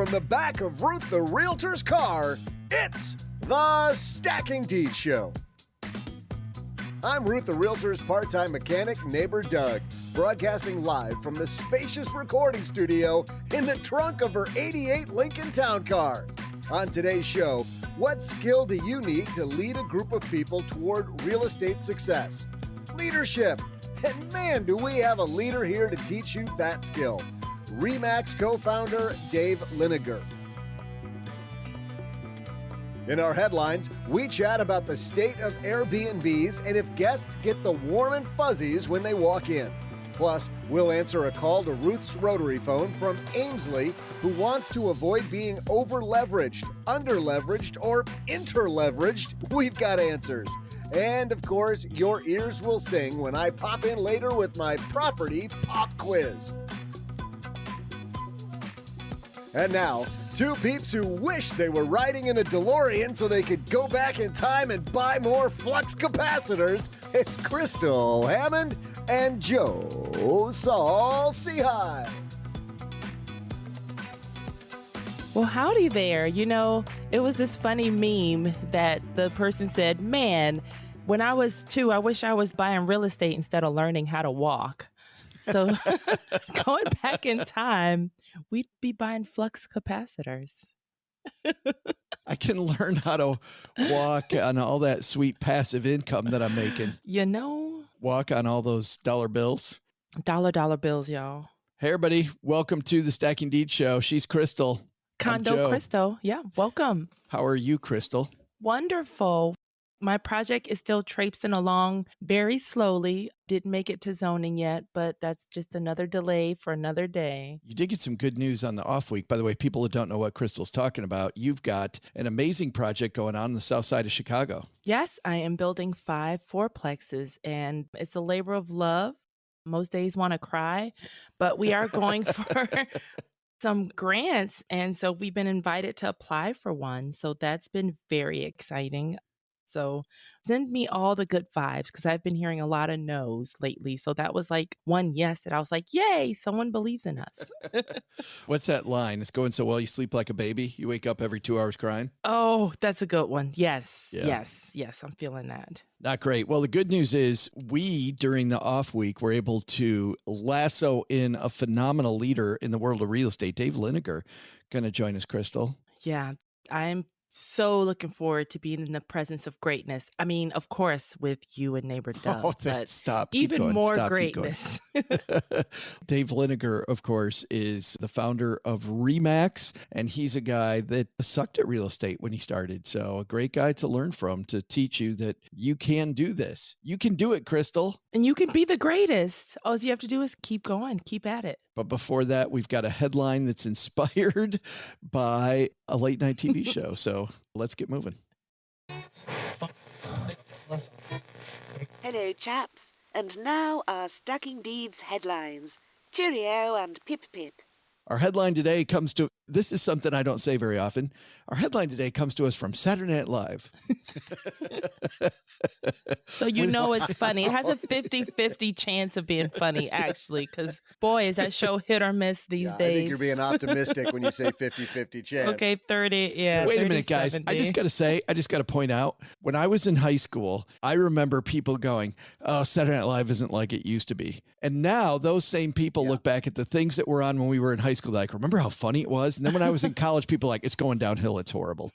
from the back of Ruth the Realtor's car, it's the Stacking Deeds Show. I'm Ruth the Realtor's part-time mechanic, neighbor Doug, broadcasting live from the spacious recording studio in the trunk of her 88 Lincoln Town Car. On today's show, what skill do you need to lead a group of people toward real estate success? Leadership. And man, do we have a leader here to teach you that skill. REMAX Co-founder Dave Liniger. In our headlines, we chat about the state of Airbnbs and if guests get the warm and fuzzies when they walk in. Plus, we'll answer a call to Ruth's Rotary phone from Aimsley, who wants to avoid being over-leveraged, under-leveraged, or inter-leveraged. We've got answers. And, of course, your ears will sing when I pop in later with my property pop quiz. And now, two peeps who wish they were riding in a DeLorean so they could go back in time and buy more flux capacitors. It's Crystal Hammond and Joe Saul Seahigh. Well, howdy there. You know, it was this funny meme that the person said, man, when I was 2, I wish I was buying real estate instead of learning how to walk. So going back in time, we'd be buying flux capacitors. I can learn how to walk on all that sweet passive income that I'm making. You know? Walk on all those dollar bills. Dollar bills, y'all. Hey, everybody. Welcome to the Stacking Deeds Show. She's Crystal. Condo Crystal. Yeah, welcome. How are you, Crystal? Wonderful. My project is still traipsing along very slowly. Didn't make it to zoning yet, but that's just another delay for another day. You did get some good news on the off week. By the way, people who don't know what Crystal's talking about, you've got an amazing project going on the south side of Chicago. Yes, I am building 5 fourplexes, and it's a labor of love. Most days want to cry, but we are going for some grants, and so we've been invited to apply for one. So that's been very exciting. So send me all the good vibes because I've been hearing a lot of no's lately. So that was like one yes that I was like, yay, someone believes in us. What's that line? It's going so well, you sleep like a baby. You wake up every 2 hours crying. Oh, that's a good one. Yes, Yeah. yes. I'm feeling that. Not great. Well, the good news is we, during the off week, were able to lasso in a phenomenal leader in the world of real estate, Dave Liniger, going to join us, Crystal. Yeah, I'm so looking forward to being in the presence of greatness. I mean, of course, with you and neighbor Doug, but stop. Even more greatness. Dave Liniger, of course, is the founder of REMAX, and he's a guy that sucked at real estate when he started. So a great guy to learn from, to teach you that you can do this. You can do it, Crystal. And you can be the greatest. All you have to do is keep going, keep at it. But before that, we've got a headline that's inspired by a late night TV show. So let's get moving. Hello, chaps. And now our Stacking Deeds headlines. Cheerio and pip pip. Our headline today comes to, this is something I don't say very often. Our headline today comes to us from Saturday Night Live. So you know it's funny. It has a 50-50 chance of being funny, actually, because boy, is that show hit or miss these days. I think you're being optimistic when you say 50-50 chance. Okay, 30, yeah. Wait 30, a minute, guys. 70. I just got to point out, when I was in high school, I remember people going, oh, Saturday Night Live isn't like it used to be. And now those same people look back at the things that were on when we were in high school, like, remember how funny it was? And then when I was in college, people were like, it's going downhill. It's horrible.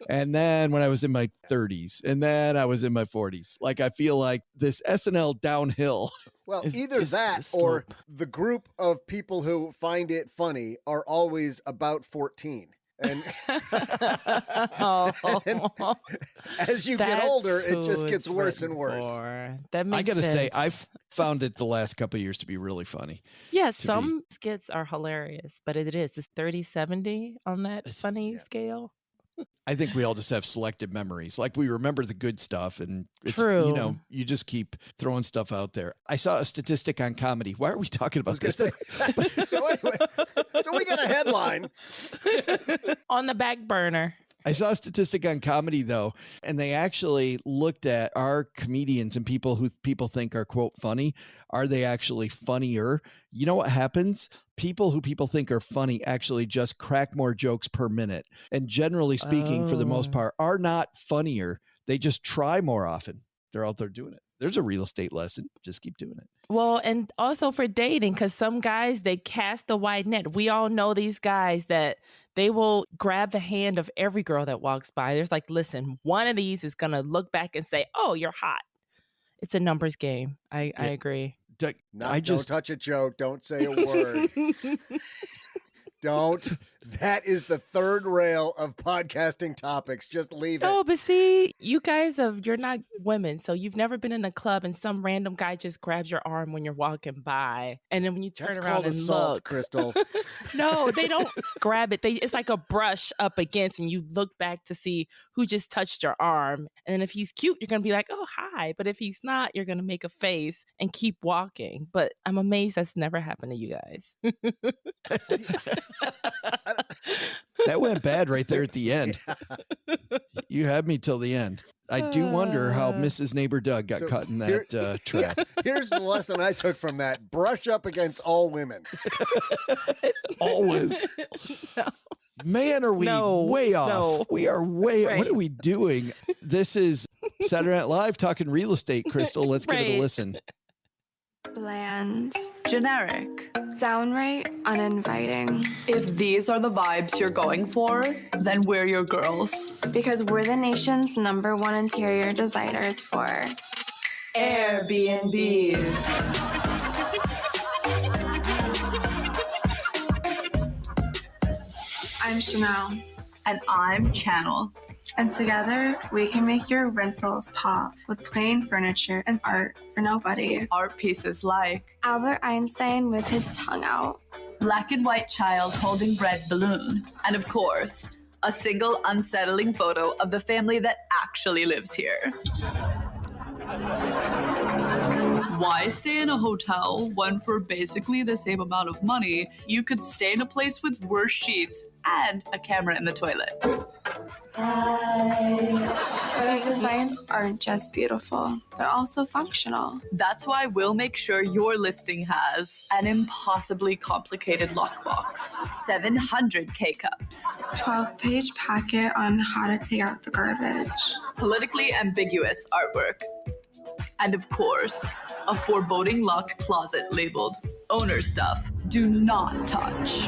And then when I was in my 30s, and then I was in my 40s, like, I feel like this SNL downhill. Well, either that or the group of people who find it funny are always about 14. And, and as you get older, it just gets worse and worse. That makes I got to sense. say, I've found it the last couple of years to be really funny. Yeah, some skits are hilarious, but it's 30-70 on that funny scale. I think we all just have selective memories. Like, we remember the good stuff, and it's, True. you know, you just keep throwing stuff out there. I saw a statistic on comedy. Why are we talking about this? So anyway, so we got a headline on the back burner. I saw a statistic on comedy, though, and they actually looked at our comedians and people who people think are, quote, funny. Are they actually funnier? You know what happens? People who people think are funny actually just crack more jokes per minute. And generally speaking, for the most part, are not funnier. They just try more often. They're out there doing it. There's a real estate lesson. Just keep doing it. Well, and also for dating, because some guys, they cast the wide net. We all know these guys that they will grab the hand of every girl that walks by. There's like, listen, one of these is going to look back and say, oh, you're hot. It's a numbers game. I agree. Don't touch it, Joe. Don't say a word. Don't. That is the third rail of podcasting topics. Just leave it. No, but see, you guys you're not women, so you've never been in a club and some random guy just grabs your arm when you're walking by, and then when you turn around and assault, look, Crystal. No, they don't grab it. It's like a brush up against, and you look back to see who just touched your arm. And then if he's cute, you're gonna be like, "Oh, hi." But if he's not, you're gonna make a face and keep walking. But I'm amazed that's never happened to you guys. That went bad right there at the end. You had me till the end. I do wonder how Mrs. Neighbor Doug got caught in that trap. Here's the lesson I took from that. Brush up against all women. Always. No. Man, are we way off? No. We are way Right. What are we doing? This is Saturday Night Live talking real estate, Crystal. Let's give it a listen. Bland. Generic. Downright uninviting. If these are the vibes you're going for, then we're your girls. Because we're the nation's #1 interior designers for Airbnbs. I'm Chanel. And I'm Channel. And together, we can make your rentals pop with plain furniture and art for nobody. Art pieces like Albert Einstein with his tongue out. black and white child holding red balloon. And of course, a single unsettling photo of the family that actually lives here. Why stay in a hotel when for basically the same amount of money, you could stay in a place with worse sheets and a camera in the toilet? Our designs aren't just beautiful, they're also functional. That's why we'll make sure your listing has an impossibly complicated lockbox, 700 K-cups, 12-page packet on how to take out the garbage. politically ambiguous artwork, and of course, a foreboding locked closet labeled owner stuff. Do not touch.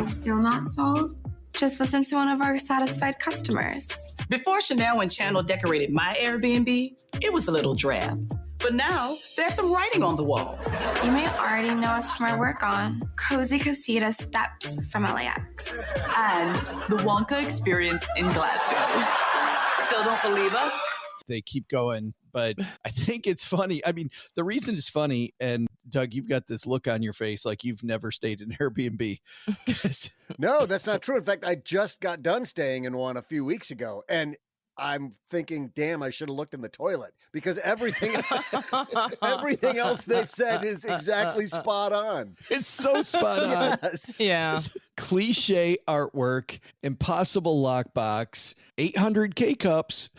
Still not sold? Just listen to one of our satisfied customers. Before Chanel and Channel decorated my Airbnb, it was a little drab. But now, there's some writing on the wall. You may already know us from our work on Cozy Casita Steps from LAX. And the Wonka experience in Glasgow. Still don't believe us? They keep going, but I think it's funny. I mean, the reason it's funny, and Doug, you've got this look on your face like you've never stayed in Airbnb. No, that's not true. In fact, I just got done staying in one a few weeks ago, and I'm thinking, damn, I should have looked in the toilet, because everything else they've said is exactly spot on. It's so spot on. Yes. Yeah. Cliche artwork, impossible lockbox, 800 K-cups.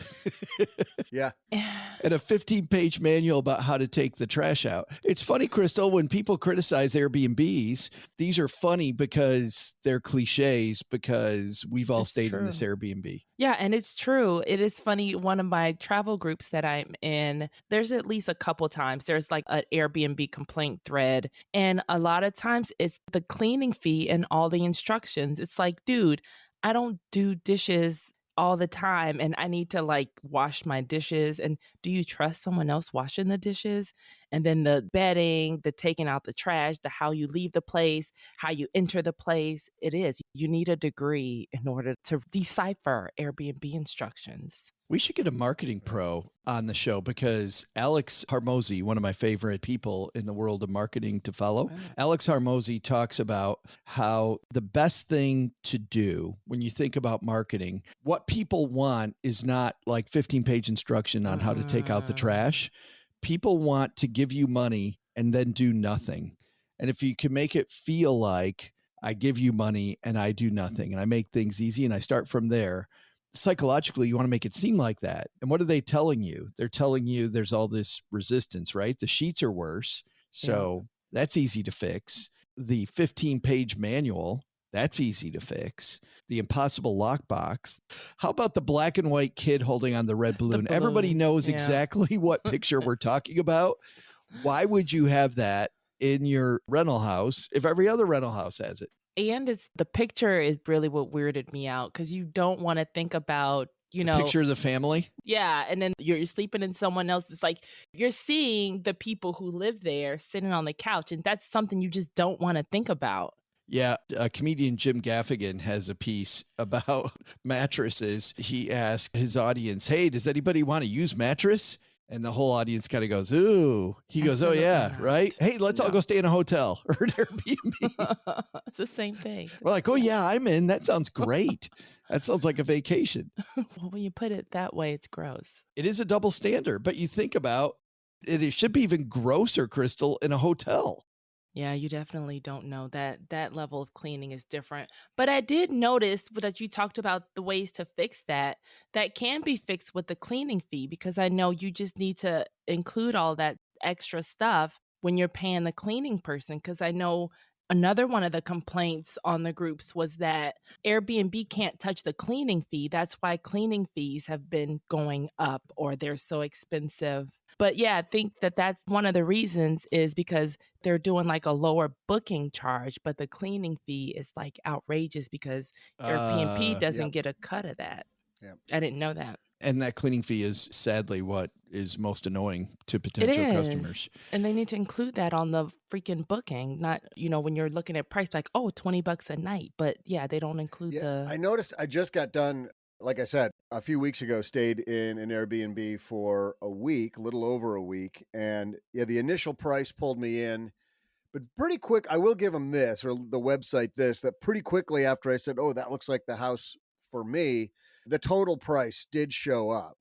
Yeah. And a 15-page manual about how to take the trash out. It's funny, Crystal, when people criticize Airbnbs, these are funny because they're cliches, because we've all stayed in this Airbnb. Yeah, and it's true. It is funny. One of my travel groups that I'm in, there's at least a couple times, there's like an Airbnb complaint thread. And a lot of times it's the cleaning fee and all the instructions. It's like, dude, I don't do dishes all the time and I need to like wash my dishes. And do you trust someone else washing the dishes? And then the bedding, the taking out the trash, the how you leave the place, how you enter the place. It is. You need a degree in order to decipher Airbnb instructions. We should get a marketing pro on the show, because Alex Harmozy, one of my favorite people in the world of marketing to follow, Wow. Alex Harmozy talks about how the best thing to do when you think about marketing, what people want is not like 15-page instruction on how to take out the trash. People want to give you money and then do nothing. And if you can make it feel like I give you money and I do nothing and I make things easy and I start from there, psychologically, you want to make it seem like that. And what are they telling you? They're telling you there's all this resistance, right? The sheets are worse. So that's easy to fix. The 15-page manual, that's easy to fix. The impossible lockbox. How about the black and white kid holding on the red balloon? Everybody knows exactly what picture we're talking about. Why would you have that in your rental house if every other rental house has it? And the picture is really what weirded me out, because you don't want to think about, you know, picture of the family. Yeah. And then you're sleeping in someone else. It's like you're seeing the people who live there sitting on the couch. And that's something you just don't want to think about. Yeah. Comedian Jim Gaffigan has a piece about mattresses. He asked his audience, hey, does anybody want to use mattress? And the whole audience kind of goes, ooh. He goes, oh, yeah, right? Hey, let's all go stay in a hotel or an Airbnb. It's the same thing. We're like, oh, yeah, I'm in. That sounds great. That sounds like a vacation. Well, when you put it that way, it's gross. It is a double standard, but you think about it, it should be even grosser, Crystal, in a hotel. Yeah, you definitely don't know that level of cleaning is different. But I did notice that you talked about the ways to fix that. That can be fixed with the cleaning fee, because I know you just need to include all that extra stuff when you're paying the cleaning person. Because I know another one of the complaints on the groups was that Airbnb can't touch the cleaning fee. That's why cleaning fees have been going up, or they're so expensive. But yeah, I think that's one of the reasons, is because they're doing like a lower booking charge, but the cleaning fee is like outrageous because Airbnb doesn't get a cut of that. Yeah. I didn't know that. And that cleaning fee is sadly what is most annoying to potential customers. And they need to include that on the freaking booking, not, you know, when you're looking at price like, oh, $20 a night. But yeah, they don't include I noticed I just got done, like I said, a few weeks ago, stayed in an Airbnb for a week, a little over a week. And yeah, the initial price pulled me in, but pretty quick, I will give them this, or the website this, that pretty quickly after I said, oh, that looks like the house for me, the total price did show up.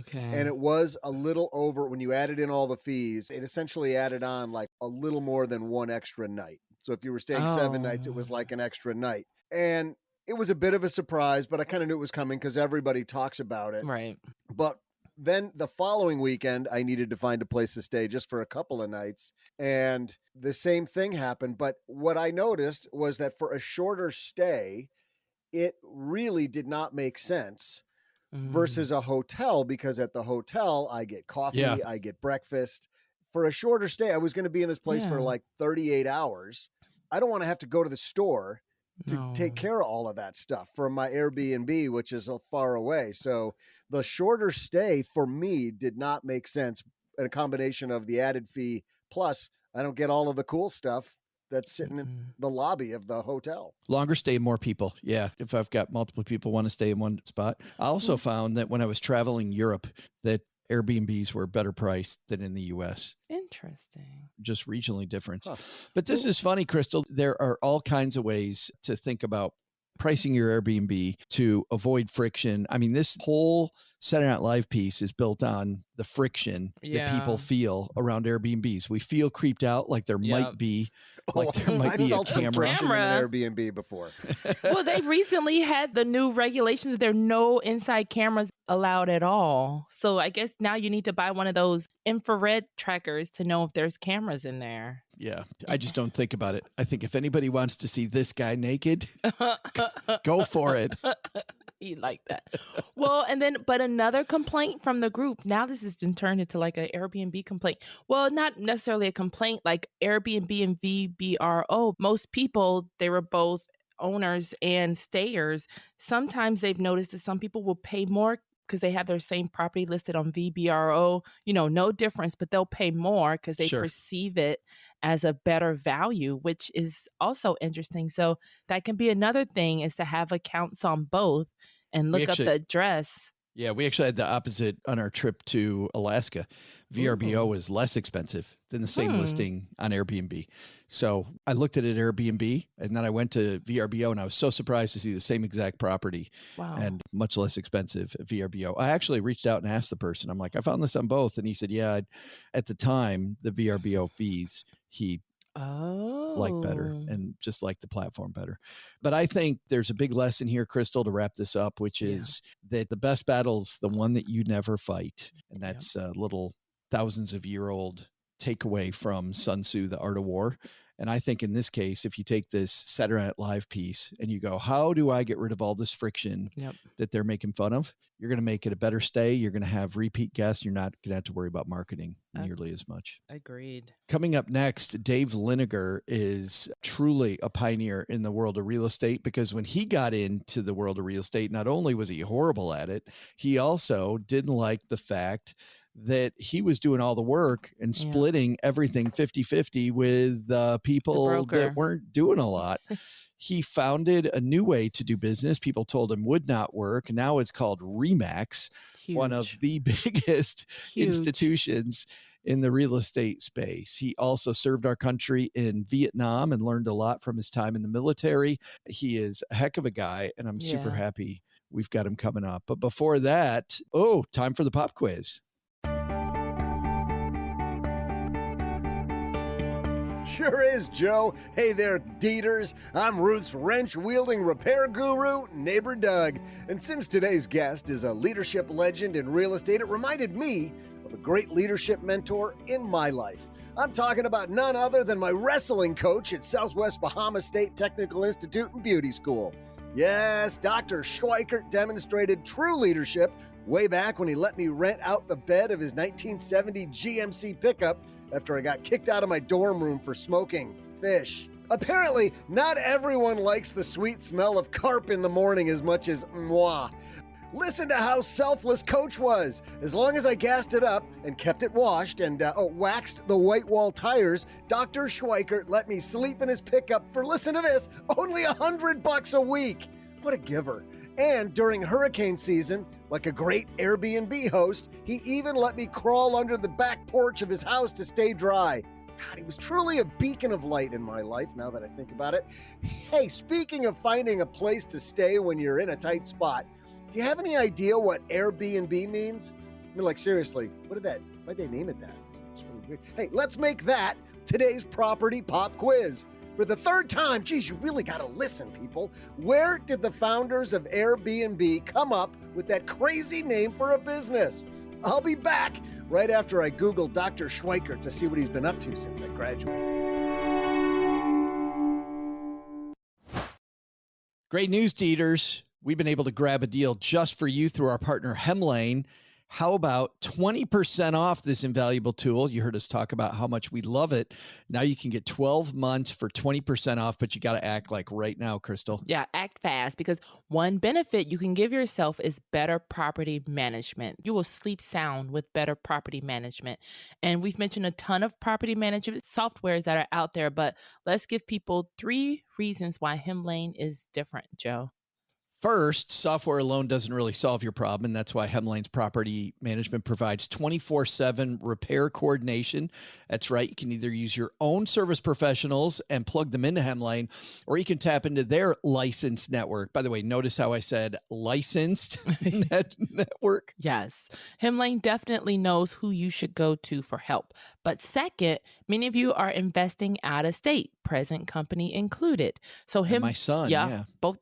Okay. And it was a little over, when you added in all the fees, it essentially added on like a little more than one extra night. So if you were staying 7 nights, it was like an extra night. And it was a bit of a surprise, but I kind of knew it was coming because everybody talks about it. Right. But then the following weekend, I needed to find a place to stay just for a couple of nights. And the same thing happened. But what I noticed was that for a shorter stay, it really did not make sense versus a hotel, because at the hotel, I get coffee, I get breakfast. For a shorter stay, I was going to be in this place for like 38 hours. I don't want to have to go to the store to take care of all of that stuff from my Airbnb, which is far away. So the shorter stay for me did not make sense. And a combination of the added fee, plus I don't get all of the cool stuff that's sitting in the lobby of the hotel. Longer stay, more people. Yeah. If I've got multiple people want to stay in one spot. I also found that when I was traveling Europe, that Airbnbs were better priced than in the US. Interesting. Just regionally different. Huh. But this is funny, Crystal. There are all kinds of ways to think about pricing your Airbnb to avoid friction. I mean, this whole Saturday Night Live piece is built on the friction that people feel around Airbnbs. We feel creeped out, like there might be, a camera in an Airbnb before. Well, they recently had the new regulations that there are no inside cameras allowed at all. So I guess now you need to buy one of those infrared trackers to know if there's cameras in there. Yeah, I just don't think about it. I think if anybody wants to see this guy naked, go for it. You like that. Well, and then, but another complaint from the group, now this has been turned into like an Airbnb complaint. Well, not necessarily a complaint, like Airbnb and VBRO. Most people, they were both owners and stayers. Sometimes they've noticed that some people will pay more because they have their same property listed on VBRO, you know, no difference, but they'll pay more because they perceive it as a better value, which is also interesting. So that can be another thing, is to have accounts on both and look up the address. Yeah, we actually had the opposite on our trip to Alaska. VRBO is less expensive than the same listing on Airbnb. So I looked at it Airbnb, and then I went to VRBO, and I was so surprised to see the same exact property and much less expensive at VRBO. I actually reached out and asked the person, I'm like, I found this on both. And he said, yeah, at the time, the VRBO fees, he like better Oh, and just like the platform better. But I think there's a big lesson here, Crystal, to wrap this up, which Yeah. is that the best battle's the one that you never fight. And Yep. that's a little thousands of year old takeaway from Sun Tzu, The Art of War. And I think in this case, if you take this Saturday Night Live piece and you go, how do I get rid of all this friction Yep. that they're making fun of? You're going to make it a better stay. You're going to have repeat guests. You're not going to have to worry about marketing nearly as much. Agreed. Coming up next, Dave Liniger is truly a pioneer in the world of real estate, because when he got into the world of real estate, not only was he horrible at it, he also didn't like the fact that he was doing all the work and Yeah. splitting everything 50-50 with people broker. that weren't doing a lot. He founded a new way to do business. People told him would not work. Now it's called REMAX, one of Huge. the biggest Huge. institutions in the real estate space. He also served our country in Vietnam and learned a lot from his time in the military. He is a heck of a guy, and I'm super Yeah. happy we've got him coming up. But before that, time for the pop quiz. Sure is, Joe. Hey there, Dieters. I'm Ruth's wrench-wielding repair guru, neighbor Doug. And since today's guest is a leadership legend in real estate, it reminded me of a great leadership mentor in my life. I'm talking about none other than my wrestling coach at Southwest Bahamas State Technical Institute and Beauty School. Yes, Dr. Schweikert demonstrated true leadership way back when he let me rent out the bed of his 1970 GMC pickup after I got kicked out of my dorm room for smoking fish. Apparently, not everyone likes the sweet smell of carp in the morning as much as moi. Listen to how selfless Coach was. As long as I gassed it up and kept it washed and waxed the white wall tires, Dr. Schweikert let me sleep in his pickup for, listen to this, only $100 a week. What a giver. And during hurricane season, like a great Airbnb host, he even let me crawl under the back porch of his house to stay dry. God, he was truly a beacon of light in my life, now that I think about it. Hey, speaking of finding a place to stay when you're in a tight spot, do you have any idea what Airbnb means? I mean, like, seriously, why'd they name it that? It's really weird. Hey, let's make that today's property pop quiz. For the third time, geez, you really gotta listen, people. Where did the founders of Airbnb come up with that crazy name for a business? I'll be back right after I Google Dr. Schweikert to see what he's been up to since I graduated. Great news, Dieters. We've been able to grab a deal just for you through our partner Hemlane. How about 20% off this invaluable tool? You heard us talk about how much we love it. Now you can get 12 months for 20% off, but you got to act like right now, Crystal. Yeah, act fast, because one benefit you can give yourself is better property management. You will sleep sound with better property management. And we've mentioned a ton of property management softwares that are out there, but let's give people 3 reasons why Hemlane is different, Joe. First, software alone doesn't really solve your problem, and that's why Hemlane's property management provides 24/7 repair coordination. That's right. You can either use your own service professionals and plug them into Hemlane, or you can tap into their licensed network. By the way, notice how I said licensed network? Yes. Hemlane definitely knows who you should go to for help. But second, many of you are investing out of state, present company included. So And my son, yeah. both,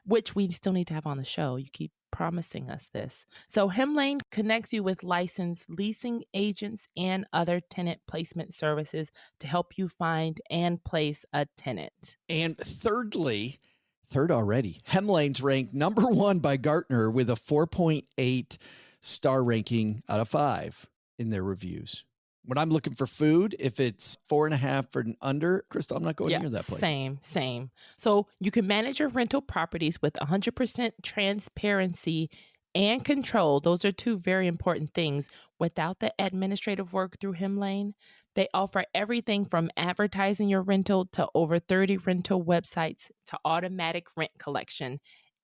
which we still need to have on the show. You keep promising us this. So Hemlane connects you with licensed leasing agents and other tenant placement services to help you find and place a tenant. And third already, Hemlane's ranked number 1 by Gartner with a 4.8 star ranking out of 5 in their reviews. When I'm looking for food, if it's 4.5 and under, Crystal, I'm not going near that place. Same. So you can manage your rental properties with 100% transparency and control. Those are 2 very important things. Without the administrative work through Hemlane, they offer everything from advertising your rental to over 30 rental websites to automatic rent collection.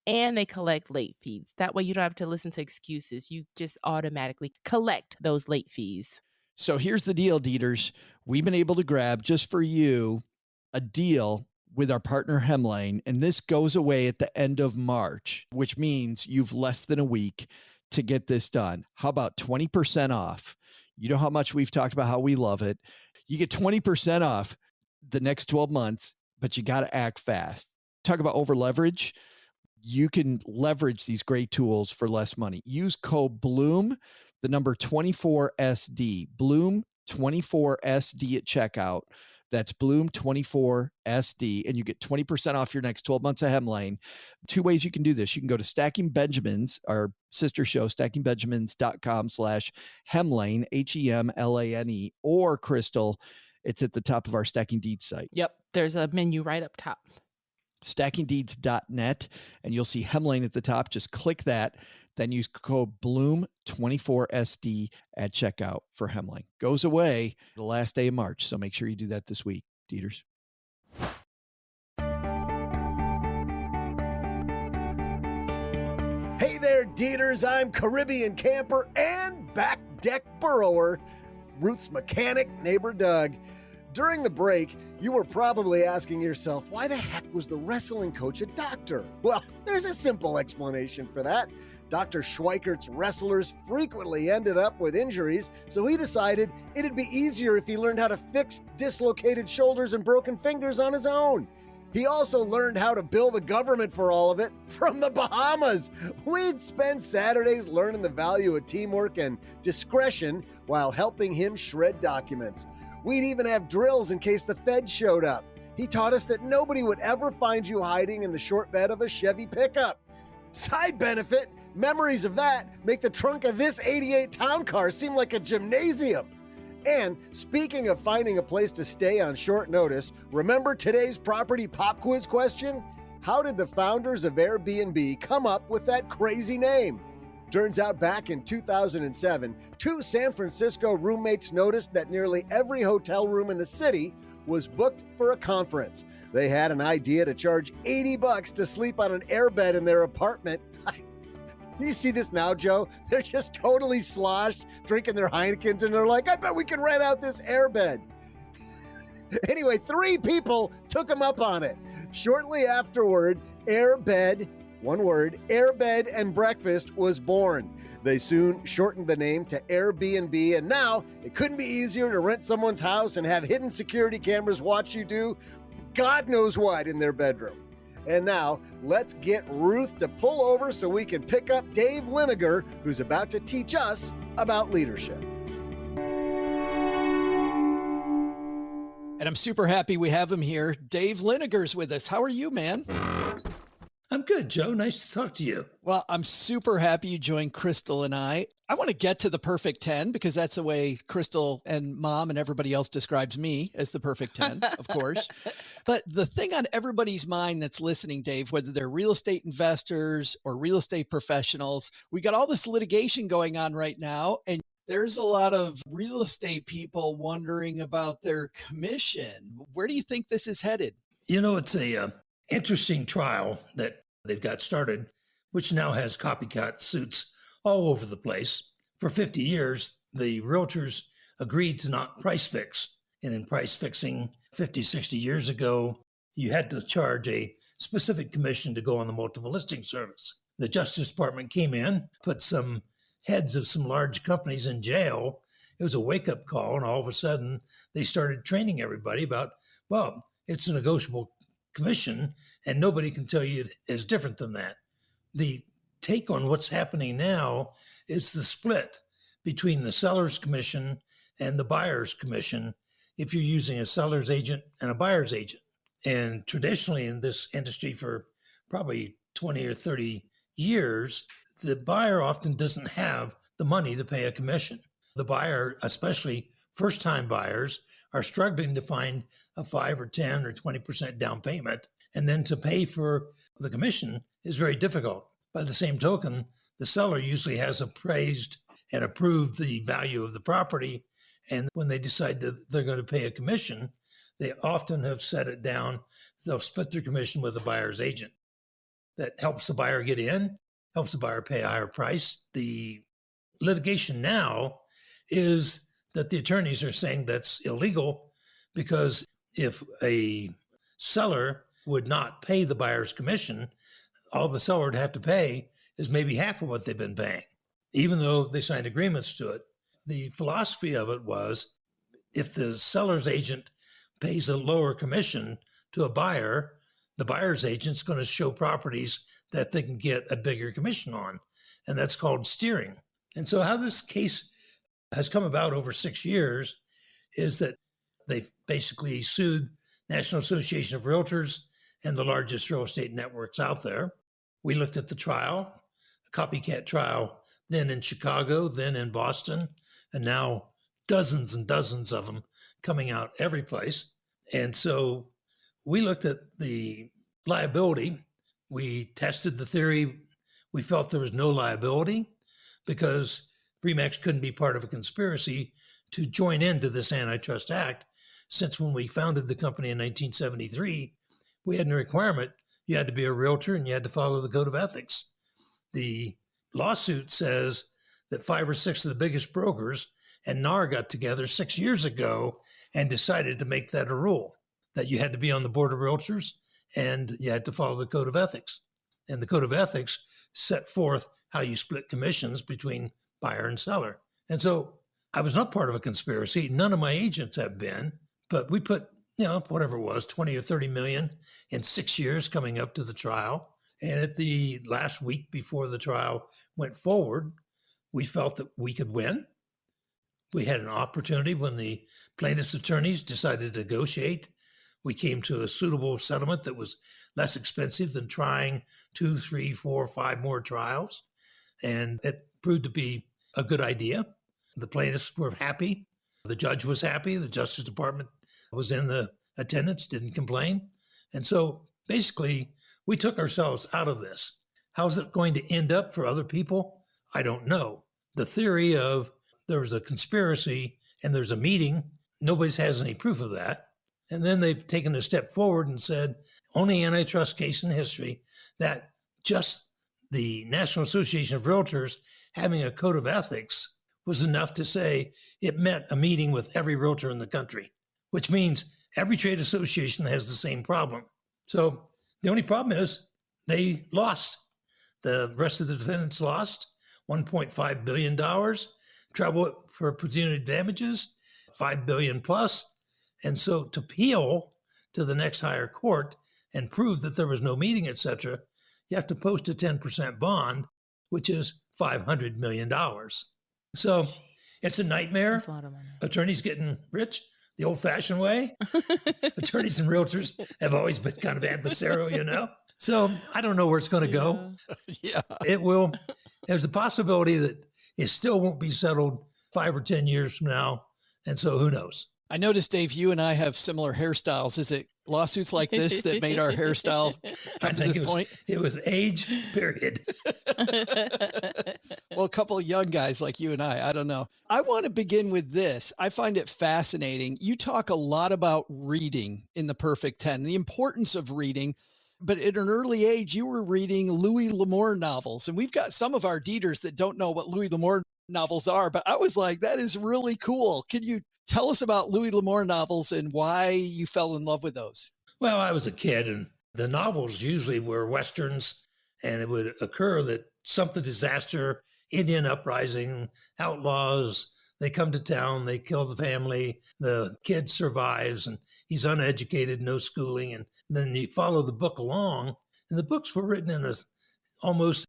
And they collect late fees. That way you don't have to listen to excuses. You just automatically collect those late fees. So here's the deal, Dieters. We've been able to grab just for you a deal with our partner Hemlane, and this goes away at the end of March, which means you've less than a week to get this done. How about 20% off? You know how much we've talked about how we love it. You get 20% off the next 12 months, but you got to act fast. Talk about over leverage. You can leverage these great tools for less money. Use code Bloom, the number 24SD, Bloom 24SD at checkout. That's Bloom 24SD, and you get 20% off your next 12 months of Hemlane. Two ways you can do this. You can go to Stacking Benjamins, our sister show, stackingbenjamins.com/Hemlane, HEMLANE, or Crystal, it's at the top of our Stacking Deeds site. Yep. There's a menu right up top. stackingdeeds.net, and you'll see Hemlane at the top. Just click that, then use code Bloom24SD at checkout for Hemlane. Goes away the last day of March, so make sure you do that this week, Dieters. Hey there, Dieters. I'm Caribbean camper and back deck burrower, Ruth's mechanic, neighbor Doug. During the break, you were probably asking yourself, why the heck was the wrestling coach a doctor? Well, there's a simple explanation for that. Dr. Schweikert's wrestlers frequently ended up with injuries, so he decided it'd be easier if he learned how to fix dislocated shoulders and broken fingers on his own. He also learned how to bill the government for all of it from the Bahamas. We'd spend Saturdays learning the value of teamwork and discretion while helping him shred documents. We'd even have drills in case the feds showed up. He taught us that nobody would ever find you hiding in the short bed of a Chevy pickup. Side benefit, memories of that make the trunk of this 88 town car seem like a gymnasium. And speaking of finding a place to stay on short notice, remember today's property pop quiz question? How did the founders of Airbnb come up with that crazy name? Turns out back in 2007, two San Francisco roommates noticed that nearly every hotel room in the city was booked for a conference. They had an idea to charge $80 to sleep on an airbed in their apartment. You see this now, Joe? They're just totally sloshed, drinking their Heinekens, and they're like, I bet we can rent out this airbed. Anyway, 3 people took them up on it. Shortly afterward, Airbed, one word, Airbed and Breakfast was born. They soon shortened the name to Airbnb, and now it couldn't be easier to rent someone's house and have hidden security cameras watch you do God knows what in their bedroom. And now, let's get Ruth to pull over so we can pick up Dave Liniger, who's about to teach us about leadership. And I'm super happy we have him here. Dave Liniger's with us. How are you, man? I'm good, Joe. Nice to talk to you. Well, I'm super happy you joined Crystal and I. I want to get to the perfect 10 because that's the way Crystal and Mom and everybody else describes me, as the perfect 10, of course. But the thing on everybody's mind that's listening, Dave, whether they're real estate investors or real estate professionals, we got all this litigation going on right now. And there's a lot of real estate people wondering about their commission. Where do you think this is headed? You know, it's a interesting trial that they've got started, which now has copycat suits all over the place. For 50 years, the realtors agreed to not price fix. And in price fixing 50, 60 years ago, you had to charge a specific commission to go on the multiple listing service. The Justice Department came in, put some heads of some large companies in jail. It was a wake-up call, and all of a sudden, they started training everybody about, well, it's a negotiable commission, and nobody can tell you it is different than that. The take on what's happening now is the split between the seller's commission and the buyer's commission if you're using a seller's agent and a buyer's agent. And traditionally in this industry for probably 20 or 30 years, the buyer often doesn't have the money to pay a commission. The buyer, especially first-time buyers, are struggling to find a 5 or 10 or 20% down payment, and then to pay for the commission is very difficult. By the same token, the seller usually has appraised and approved the value of the property, and when they decide that they're going to pay a commission, they often have set it down. They'll split their commission with the buyer's agent. That helps the buyer get in, helps the buyer pay a higher price. The litigation now is that the attorneys are saying that's illegal because if a seller would not pay the buyer's commission, all the seller would have to pay is maybe half of what they've been paying, even though they signed agreements to it. The philosophy of it was if the seller's agent pays a lower commission to a buyer, the buyer's agent's going to show properties that they can get a bigger commission on. And that's called steering. And so how this case has come about over 6 years is that they've basically sued National Association of Realtors and the largest real estate networks out there. We looked at the trial, a copycat trial, then in Chicago, then in Boston, and now dozens and dozens of them coming out every place. And so we looked at the liability. We tested the theory. We felt there was no liability because REMAX couldn't be part of a conspiracy to join into this antitrust act, since when we founded the company in 1973, we had a requirement. You had to be a realtor and you had to follow the code of ethics. The lawsuit says that 5 or 6 of the biggest brokers and NAR got together 6 years ago and decided to make that a rule, that you had to be on the board of realtors and you had to follow the code of ethics. And the code of ethics set forth how you split commissions between buyer and seller. And so I was not part of a conspiracy. None of my agents have been, but we put, whatever it was, 20 or 30 million in 6 years coming up to the trial. And at the last week before the trial went forward, we felt that we could win. We had an opportunity when the plaintiff's attorneys decided to negotiate. We came to a suitable settlement that was less expensive than trying 2, 3, 4, 5 more trials. And it proved to be a good idea. The plaintiffs were happy. The judge was happy. The Justice Department was in the attendance, didn't complain. And so basically, we took ourselves out of this. How's it going to end up for other people? I don't know. The theory of there was a conspiracy and there's a meeting, nobody has any proof of that. And then they've taken a step forward and said, only antitrust case in history that just the National Association of Realtors having a code of ethics was enough to say it meant a meeting with every realtor in the country, which means every trade association has the same problem. So the only problem is they lost. The rest of the defendants lost $1.5 billion, treble for pecuniary damages, $5 billion plus. And so to appeal to the next higher court and prove that there was no meeting, et cetera, you have to post a 10% bond, which is $500 million. So it's a nightmare. That's a lot of money. Attorneys getting rich the old-fashioned way. Attorneys and realtors have always been kind of adversarial, So I don't know where it's going to go. Yeah. It will. There's a possibility that it still won't be settled 5 or 10 years from now. And so who knows? I noticed, Dave, you and I have similar hairstyles. Is it lawsuits like this that made our hairstyle come to this point? It was age, period. Well, a couple of young guys like you and I don't know. I want to begin with this. I find it fascinating. You talk a lot about reading in The Perfect 10, the importance of reading. But at an early age, you were reading Louis L'Amour novels. And we've got some of our Dieters that don't know what Louis L'Amour novels are. But I was like, that is really cool. Can you tell us about Louis L'Amour novels and why you fell in love with those? Well, I was a kid, and the novels usually were Westerns, and it would occur that something disaster, Indian uprising, outlaws, they come to town, they kill the family, the kid survives, and he's uneducated, no schooling, and then you follow the book along. And the books were written in a almost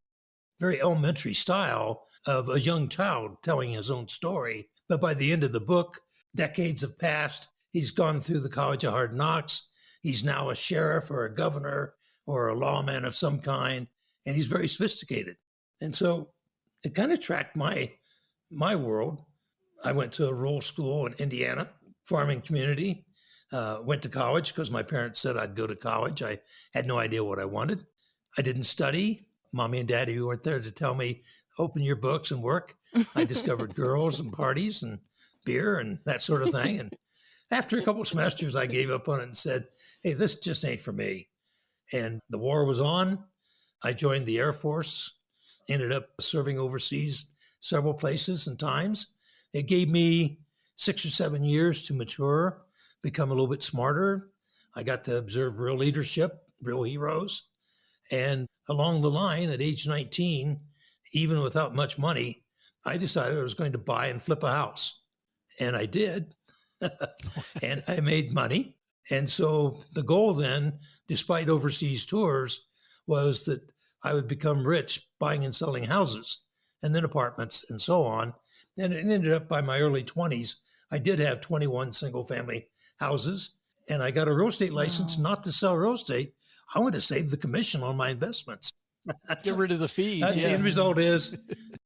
very elementary style of a young child telling his own story. But by the end of the book, decades have passed. He's gone through the College of Hard Knocks. He's now a sheriff or a governor or a lawman of some kind, and he's very sophisticated. And so it kind of tracked my world. I went to a rural school in Indiana, farming community, went to college because my parents said I'd go to college. I had no idea what I wanted. I didn't study. Mommy and Daddy weren't there to tell me, open your books and work. I discovered girls and parties and beer and that sort of thing. And after a couple of semesters, I gave up on it and said, hey, this just ain't for me. And the war was on. I joined the Air Force, ended up serving overseas several places and times. It gave me 6 or 7 years to mature, become a little bit smarter. I got to observe real leadership, real heroes. And along the line at age 19, even without much money, I decided I was going to buy and flip a house. And I did. And I made money. And so the goal then, despite overseas tours, was that I would become rich buying and selling houses and then apartments and so on. And it ended up by my early 20s, I did have 21 single family houses, and I got a real estate license not to sell real estate. I want to save the commission on my investments. Get rid of the fees. The end result is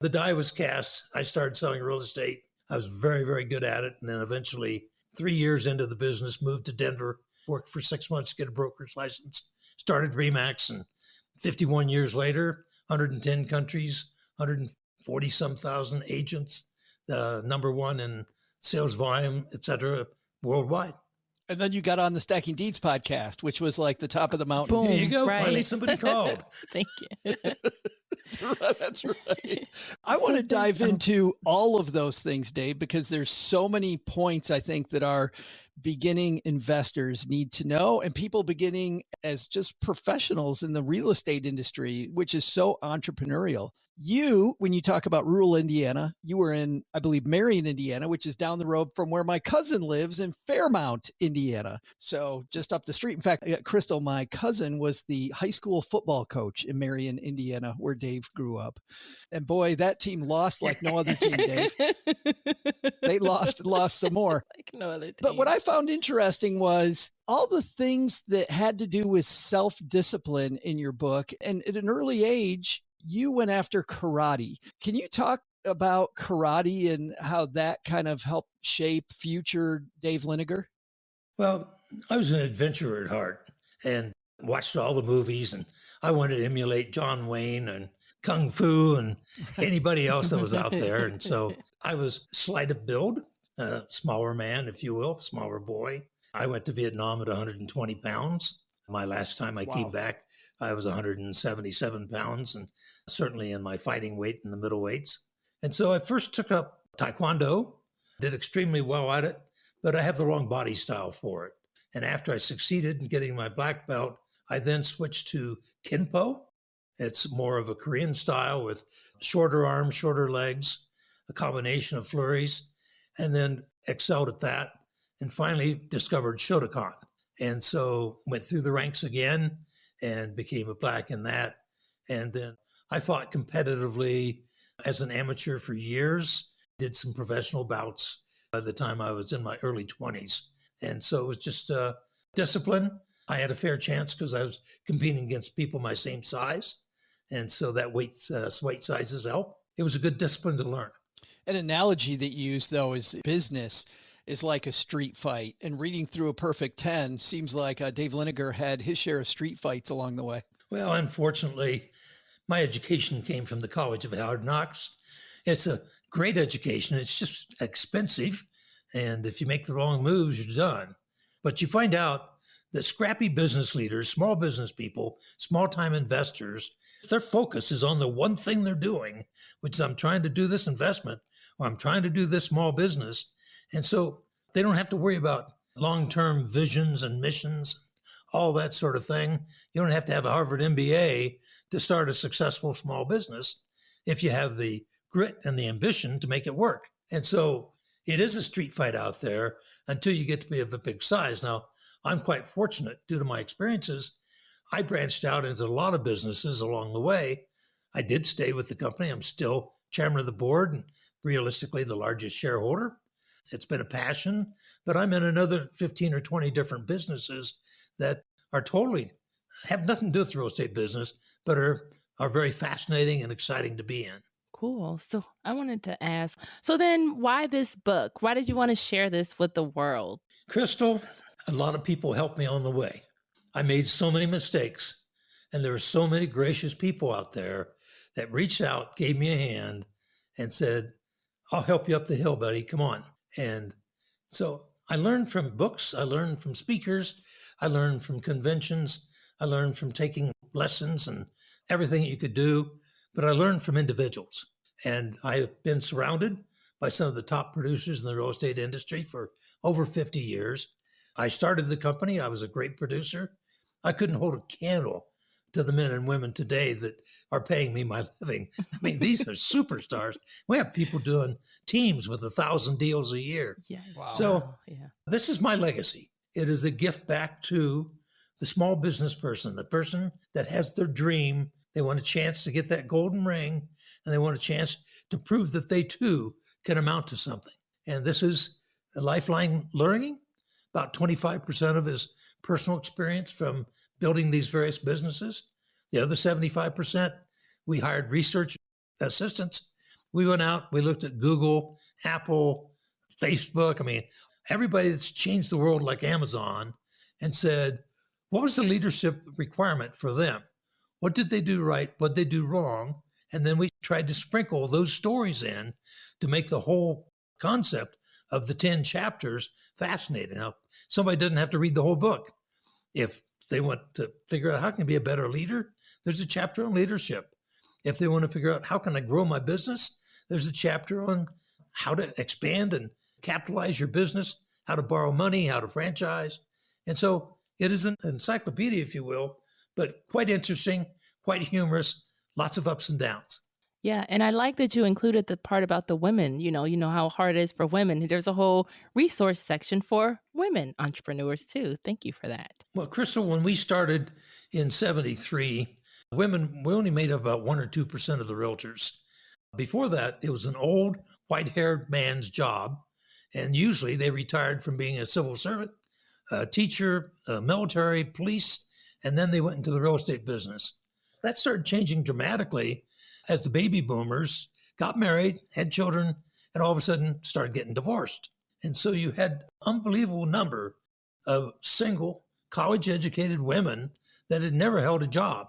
the die was cast. I started selling real estate. I was very, very good at it. And then eventually, 3 years into the business, moved to Denver, worked for 6 months to get a broker's license, started REMAX, and 51 years later, 110 countries, 140 some thousand agents, number one in sales volume, et cetera, worldwide. And then you got on the Stacking Deeds podcast, which was like the top of the mountain. Boom, There you go. right. Finally, somebody called. Thank you. That's right. I want to dive into all of those things, Dave, because there's so many points I think that our beginning investors need to know, and people beginning as just professionals in the real estate industry, which is so entrepreneurial. You, when you talk about rural Indiana, you were in, I believe, Marion, Indiana, which is down the road from where my cousin lives in Fairmount, Indiana. So just up the street. In fact, Crystal, my cousin, was the high school football coach in Marion, Indiana, where Dave grew up. And boy, that team lost like no other team, Dave. They lost some more. Like no other team. But what I found interesting was all the things that had to do with self-discipline in your book. And at an early age, you went after karate. Can you talk about karate and how that kind of helped shape future Dave Liniger? Well, I was an adventurer at heart and watched all the movies, and I wanted to emulate John Wayne and Kung Fu and anybody else that was out there. And so I was slight of build, a smaller man, if you will, smaller boy. I went to Vietnam at 120 pounds. My last time I came back, I was 177 pounds, and certainly in my fighting weight in the middleweights. And so I first took up Taekwondo, did extremely well at it, but I have the wrong body style for it. And after I succeeded in getting my black belt, I then switched to Kenpo. It's more of a Korean style with shorter arms, shorter legs, a combination of flurries, and then excelled at that. And finally discovered Shotokan. And so went through the ranks again and became a black in that. And then I fought competitively as an amateur for years, did some professional bouts by the time I was in my early 20s. And so it was just discipline. I had a fair chance because I was competing against people my same size. And so that weight sizes help. It was a good discipline to learn. An analogy that you use, though, is business is like a street fight. And reading through A Perfect 10 seems like Dave Liniger had his share of street fights along the way. Well, unfortunately, my education came from the College of Hard Knocks. It's a great education. It's just expensive. And if you make the wrong moves, you're done. But you find out that scrappy business leaders, small business people, small-time investors, their focus is on the one thing they're doing, which is I'm trying to do this investment, or I'm trying to do this small business. And so they don't have to worry about long-term visions and missions, all that sort of thing. You don't have to have a Harvard MBA to start a successful small business if you have the grit and the ambition to make it work. And so it is a street fight out there until you get to be of a big size. Now, I'm quite fortunate due to my experiences. I branched out into a lot of businesses along the way. I did stay with the company. I'm still chairman of the board and realistically the largest shareholder. It's been a passion, but I'm in another 15 or 20 different businesses that are totally have nothing to do with the real estate business, but are very fascinating and exciting to be in. Cool. So I wanted to ask, so then why this book? Why did you want to share this with the world? Crystal, a lot of people helped me on the way. I made so many mistakes, and there were so many gracious people out there that reached out, gave me a hand, and said, I'll help you up the hill, buddy. Come on. And so I learned from books. I learned from speakers. I learned from conventions. I learned from taking lessons and everything you could do. But I learned from individuals. And I have been surrounded by some of the top producers in the real estate industry for over 50 years. I started the company. I was a great producer. I couldn't hold a candle to the men and women today that are paying me my living. I mean, these are superstars. We have people doing teams with 1,000 deals a year. Yeah. Wow. So this is my legacy. It is a gift back to the small business person, the person that has their dream. They want a chance to get that golden ring, and they want a chance to prove that they too can amount to something. And this is a lifeline learning. About 25% of his personal experience from building these various businesses. The other 75%, we hired research assistants. We went out, we looked at Google, Apple, Facebook. I mean, everybody that's changed the world like Amazon, and said, what was the leadership requirement for them? What did they do right? What did they do wrong? And then we tried to sprinkle those stories in to make the whole concept of the 10 chapters fascinating. Now, somebody doesn't have to read the whole book. If they want to figure out how can I be a better leader, there's a chapter on leadership. If they want to figure out how can I grow my business, there's a chapter on how to expand and capitalize your business, how to borrow money, how to franchise. And so it is an encyclopedia, if you will, but quite interesting, quite humorous, lots of ups and downs. Yeah, and I like that you included the part about the women. You know how hard it is for women. There's a whole resource section for women entrepreneurs too. Thank you for that. Well, Crystal, when we started in 73, women, we only made up about 1 or 2% of the realtors. Before that, it was an old white-haired man's job. And usually they retired from being a civil servant, a teacher, military, police, and then they went into the real estate business. That started changing dramatically as the baby boomers got married, had children, and all of a sudden started getting divorced. And so you had an unbelievable number of single, college-educated women that had never held a job.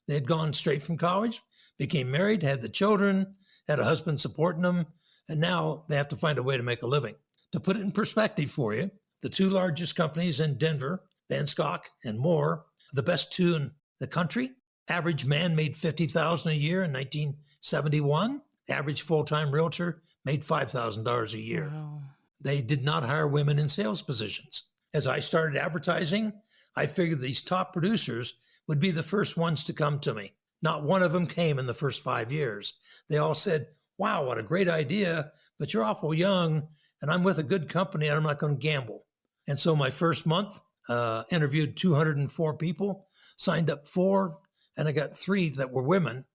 They had gone straight from college, became married, had the children, had a husband supporting them, and now they have to find a way to make a living. To put it in perspective for you, the 2 largest companies in Denver, Van Schok and Moore, the best 2 in the country. Average man made $50,000 a year in 1971. Average full-time realtor made $5,000 a year. Wow. They did not hire women in sales positions. As I started advertising, I figured these top producers would be the first ones to come to me. Not one of them came in the first 5 years. They all said, wow, what a great idea, but you're awful young, and I'm with a good company, and I'm not going to gamble. And so my first month, interviewed 204 people, signed up 4, and I got 3 that were women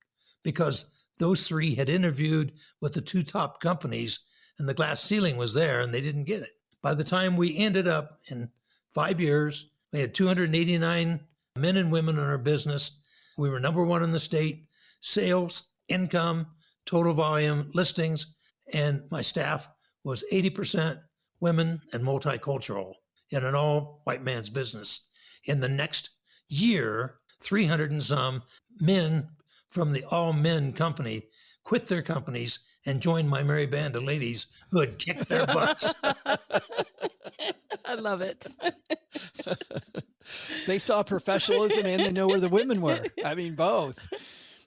because those 3 had interviewed with the 2 top companies, and the glass ceiling was there, and they didn't get it. By the time we ended up in 5 years, we had 289 men and women in our business. We were number 1 in the state, sales, income, total volume, listings, and my staff was 80% women and multicultural in an all-white man's business. In the next year, 300 and some men from the all-men company quit their companies and joined my merry band of ladies who had kicked their butts. I love it. They saw professionalism and they know where the women were. I mean, both.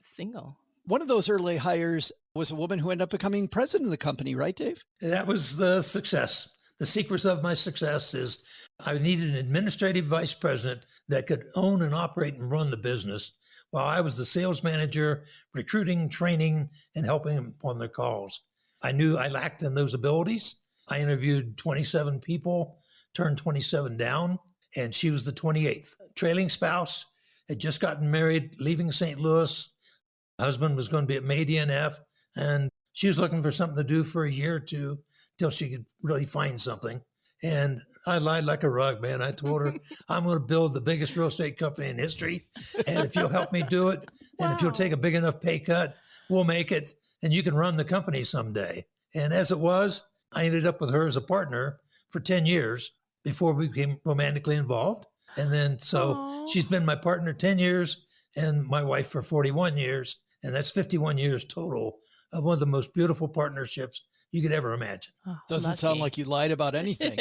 Single. One of those early hires was a woman who ended up becoming president of the company, right, Dave? That was the success. The secret of my success is I needed an administrative vice president that could own and operate and run the business while I was the sales manager, recruiting, training, and helping them on their calls. I knew I lacked in those abilities. I interviewed 27 people, turned 27 down, and she was the 28th. Trailing spouse, had just gotten married, leaving St. Louis. Husband was going to be at May DNF, and she was looking for something to do for a year or 2 till she could really find something. And I lied like a rug, man. I told her, I'm going to build the biggest real estate company in history. And if you'll help me do it, and if you'll take a big enough pay cut, we'll make it. And you can run the company someday. And as it was, I ended up with her as a partner for 10 years before we became romantically involved. And then, so she's been my partner 10 years and my wife for 41 years. And that's 51 years total of one of the most beautiful partnerships you could ever imagine. Oh, Doesn't sound like you lied about anything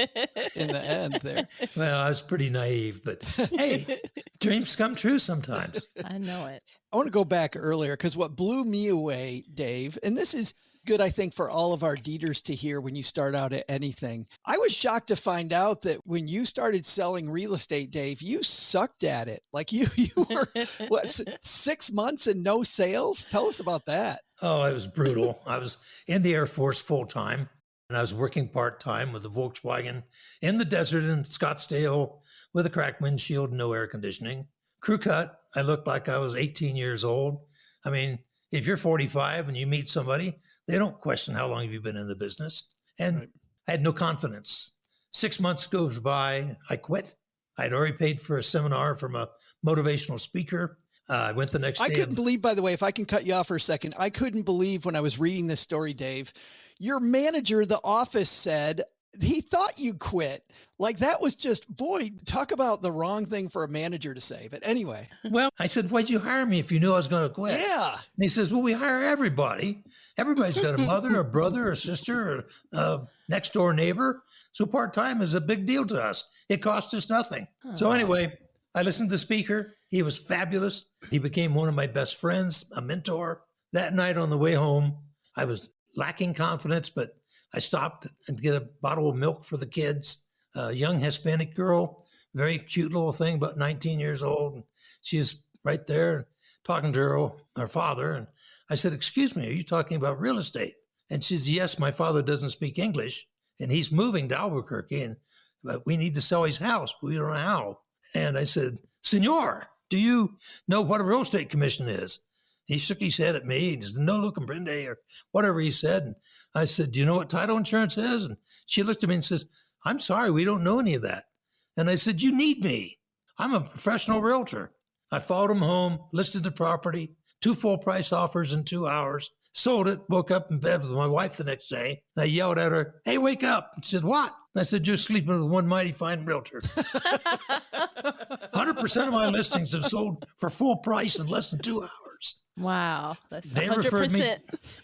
in the end there. Well, I was pretty naive, but hey, dreams come true sometimes. I know it. I want to go back earlier because what blew me away, Dave, and this is good, I think, for all of our Deeders to hear when you start out at anything. I was shocked to find out that when you started selling real estate, Dave, you sucked at it. Like you were, what, 6 months and no sales? Tell us about that. Oh, it was brutal. I was in the Air Force full time. And I was working part-time with a Volkswagen in the desert in Scottsdale with a cracked windshield, no air conditioning. Crew cut, I looked like I was 18 years old. I mean, if you're 45 and you meet somebody, they don't question how long have you been in the business. And Right. I had no confidence. 6 months goes by, I quit. I'd already paid for a seminar from a motivational speaker. I went the next day. I couldn't believe, by the way, if I can cut you off for a second, I couldn't believe when I was reading this story, Dave, your manager, the office said he thought you quit. Like that was just, boy, talk about the wrong thing for a manager to say. But anyway. Well, I said, why'd you hire me if you knew I was going to quit? Yeah. And he says, well, we hire everybody. Everybody's got a mother, a brother, a sister, or a next door neighbor. So part-time is a big deal to us. It costs us nothing. So anyway, I listened to the speaker. He was fabulous. He became one of my best friends, a mentor. That night on the way home, I was lacking confidence, but I stopped and get a bottle of milk for the kids. A young Hispanic girl, very cute little thing, about 19 years old. And she was right there talking to her father. And I said, excuse me, are you talking about real estate? And she says, yes, my father doesn't speak English and he's moving to Albuquerque and we need to sell his house. But we don't know how. And I said, Senor, do you know what a real estate commission is? He shook his head at me and he said, no lo comprende, or whatever he said. And I said, do you know what title insurance is? And she looked at me and says, I'm sorry, we don't know any of that. And I said, you need me. I'm a professional realtor. I followed him home, listed the property, 2 full price offers in 2 hours, sold it, woke up in bed with my wife the next day. And I yelled at her, hey, wake up. And she said, what? And I said, you're sleeping with one mighty fine realtor. 100% of my listings have sold for full price in less than 2 hours. Wow. That's They 100% referred me-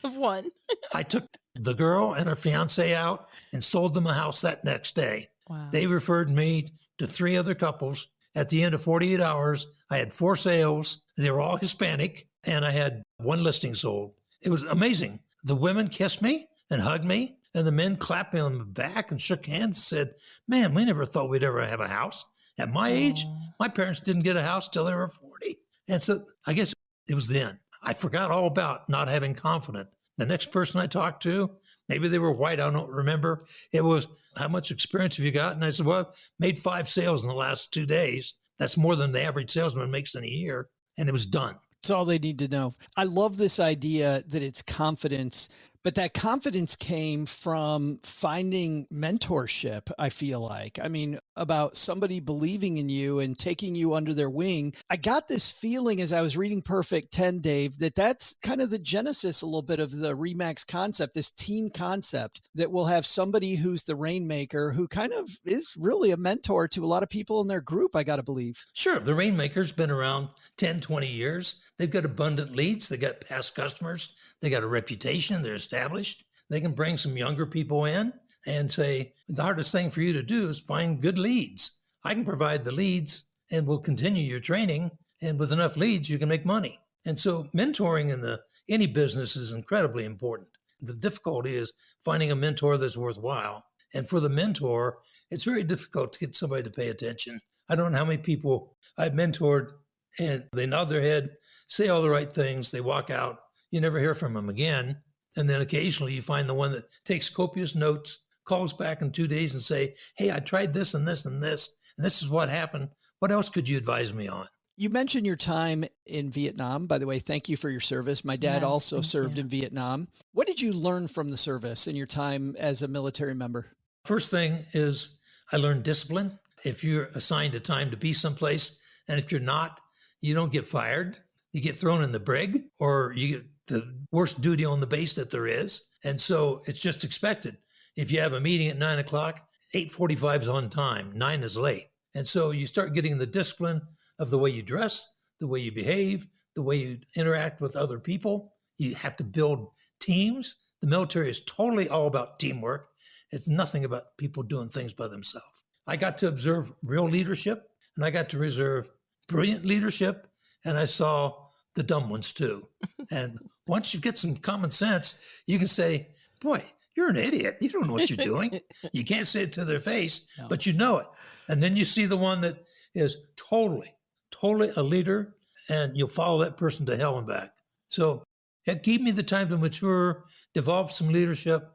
of one. I took the girl and her fiance out and sold them a house that next day. Wow. They referred me to 3 other couples. At the end of 48 hours, I had 4 sales. They were all Hispanic, and I had 1 listing sold. It was amazing. The women kissed me and hugged me, and the men clapped me on the back and shook hands and said, man, we never thought we'd ever have a house. At my age, my parents didn't get a house till they were 40. And so I guess it was then. I forgot all about not having confidence. The next person I talked to, maybe they were white, I don't remember. It was, how much experience have you got? And I said, well, made 5 sales in the last 2 days. That's more than the average salesman makes in a year. And it was done. That's all they need to know. I love this idea that it's confidence, but that confidence came from finding mentorship, I feel like. I mean, about somebody believing in you and taking you under their wing. I got this feeling as I was reading Perfect 10, Dave, that that's kind of the genesis a little bit of the REMAX concept, this team concept, that we'll have somebody who's the rainmaker who kind of is really a mentor to a lot of people in their group, I got to believe. Sure. The Rainmaker's been around 10, 20 years. They've got abundant leads. They got past customers. They got a reputation. They're established. They can bring some younger people in and say, the hardest thing for you to do is find good leads. I can provide the leads and we'll continue your training. And with enough leads, you can make money. And so mentoring in any business is incredibly important. The difficulty is finding a mentor that's worthwhile. And for the mentor, it's very difficult to get somebody to pay attention. I don't know how many people I've mentored and they nod their head, say all the right things, they walk out, you never hear from them again. And then occasionally you find the one that takes copious notes, calls back in 2 days and say, hey, I tried this and this and this, and this is what happened. What else could you advise me on? You mentioned your time in Vietnam. By the way, thank you for your service. My dad also served in Vietnam. What did you learn from the service and your time as a military member? First thing is I learned discipline. If you're assigned a time to be someplace, and if you're not, you don't get fired. You get thrown in the brig, or you get the worst duty on the base that there is. And so it's just expected. If you have a meeting at 9 o'clock, 8:45 is on time, 9 is late. And so you start getting the discipline of the way you dress, the way you behave, the way you interact with other people. You have to build teams. The military is totally all about teamwork. It's nothing about people doing things by themselves. I got to observe real leadership, and I got to observe brilliant leadership, and I saw the dumb ones too. And once you get some common sense, you can say, boy, you're an idiot. You don't know what you're doing. You can't say it to their face, but you know it. And then you see the one that is totally a leader, and you'll follow that person to hell and back. So it gave me the time to mature, develop some leadership,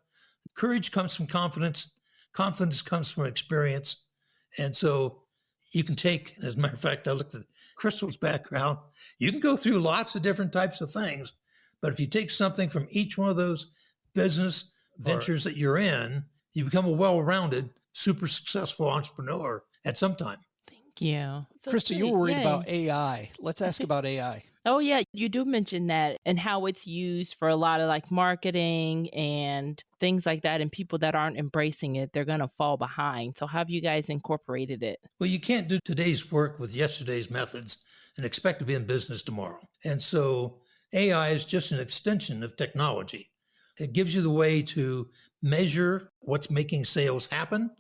Courage comes from confidence. Confidence comes from experience. And so you can take, as a matter of fact, I looked at Crystal's background. You can go through lots of different types of things, but if you take something from each one of those business ventures that you're in, you become a well-rounded, super successful entrepreneur at some time. Thank you. So Krista, you sweet. were worried Yay. about AI. Let's ask about AI. Oh, yeah. You do mention that and how it's used for a lot of like marketing and things like that. And people that aren't embracing it, they're going to fall behind. So how have you guys incorporated it? Well, you can't do today's work with yesterday's methods and expect to be in business tomorrow. And so AI is just an extension of technology. It gives you the way to measure what's making sales happen,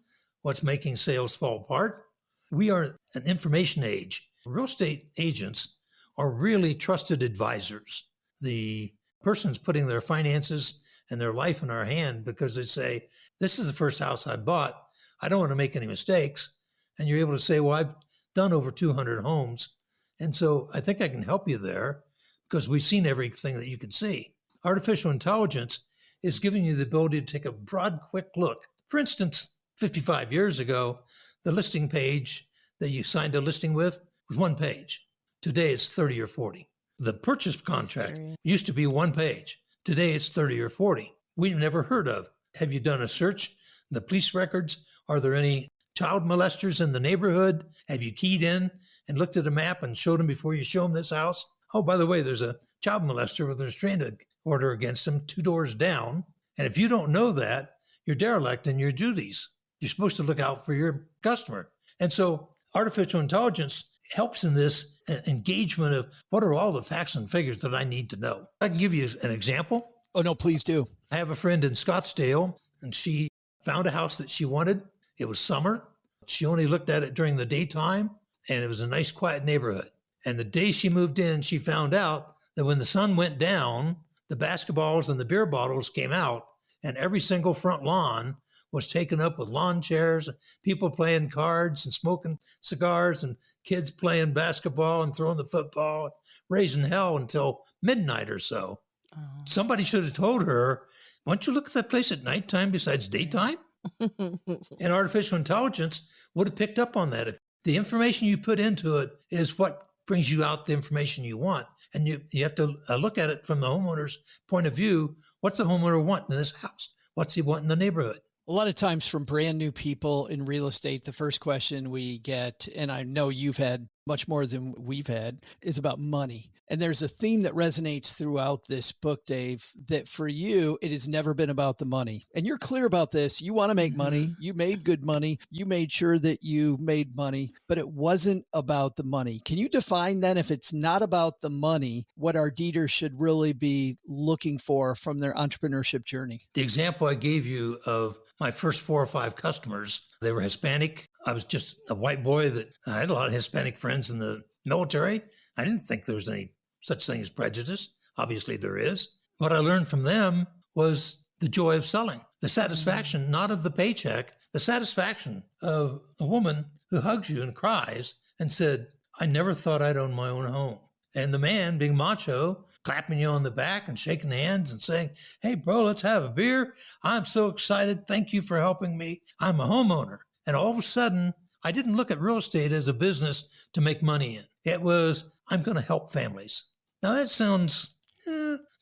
what's making sales fall apart. We are an information age. Real estate agents are really trusted advisors. The person's putting their finances and their life in our hand because they say, this is the first house I bought. I don't want to make any mistakes. And you're able to say, well, I've done over 200 homes. And so I think I can help you there because we've seen everything that you can see. Artificial intelligence is giving you the ability to take a broad, quick look. For instance, 55 years ago, the listing page that you signed a listing with was one page. Today it's 30 or 40. The purchase contract used to be one page. Today it's 30 or 40. We've never heard of. Have you done a search? The police records? Are there any child molesters in the neighborhood? Have you keyed in and looked at a map and showed them before you show them this house? Oh, by the way, there's a child molester with a restraining order against him 2 doors down. And if you don't know that, you're derelict in your duties. You're supposed to look out for your customer. And so artificial intelligence helps in this engagement of what are all the facts and figures that I need to know. I can give you an example. Oh, no, please do. I have a friend in Scottsdale, and she found a house that she wanted. It was summer. She only looked at it during the daytime, and it was a nice, quiet neighborhood. And the day she moved in, she found out that when the sun went down, the basketballs and the beer bottles came out, and every single front lawn was taken up with lawn chairs, people playing cards and smoking cigars, and kids playing basketball and throwing the football, raising hell until midnight or so. Oh. Somebody should have told her, why don't you look at that place at nighttime besides daytime? And artificial intelligence would have picked up on that. If the information you put into it is what brings you out the information you want. And you have to look at it from the homeowner's point of view. What's the homeowner want in this house? What's he want in the neighborhood? A lot of times from brand new people in real estate, the first question we get, and I know you've had much more than we've had, is about money. And there's a theme that resonates throughout this book, Dave, that for you, it has never been about the money. And you're clear about this. You want to make money. You made good money. You made sure that you made money, but it wasn't about the money. Can you define then, if it's not about the money, what our deeders should really be looking for from their entrepreneurship journey? The example I gave you of my first 4 or 5 customers, they were Hispanic. I was just a white boy that I had a lot of Hispanic friends in the military. I didn't think there was any such thing as prejudice. Obviously there is. What I learned from them was the joy of selling, the satisfaction, not of the paycheck, the satisfaction of a woman who hugs you and cries and said, I never thought I'd own my own home. And the man being macho, clapping you on the back and shaking hands and saying, hey, bro, let's have a beer. I'm so excited. Thank you for helping me. I'm a homeowner. And all of a sudden, I didn't look at real estate as a business to make money in. It was, I'm going to help families. Now that sounds,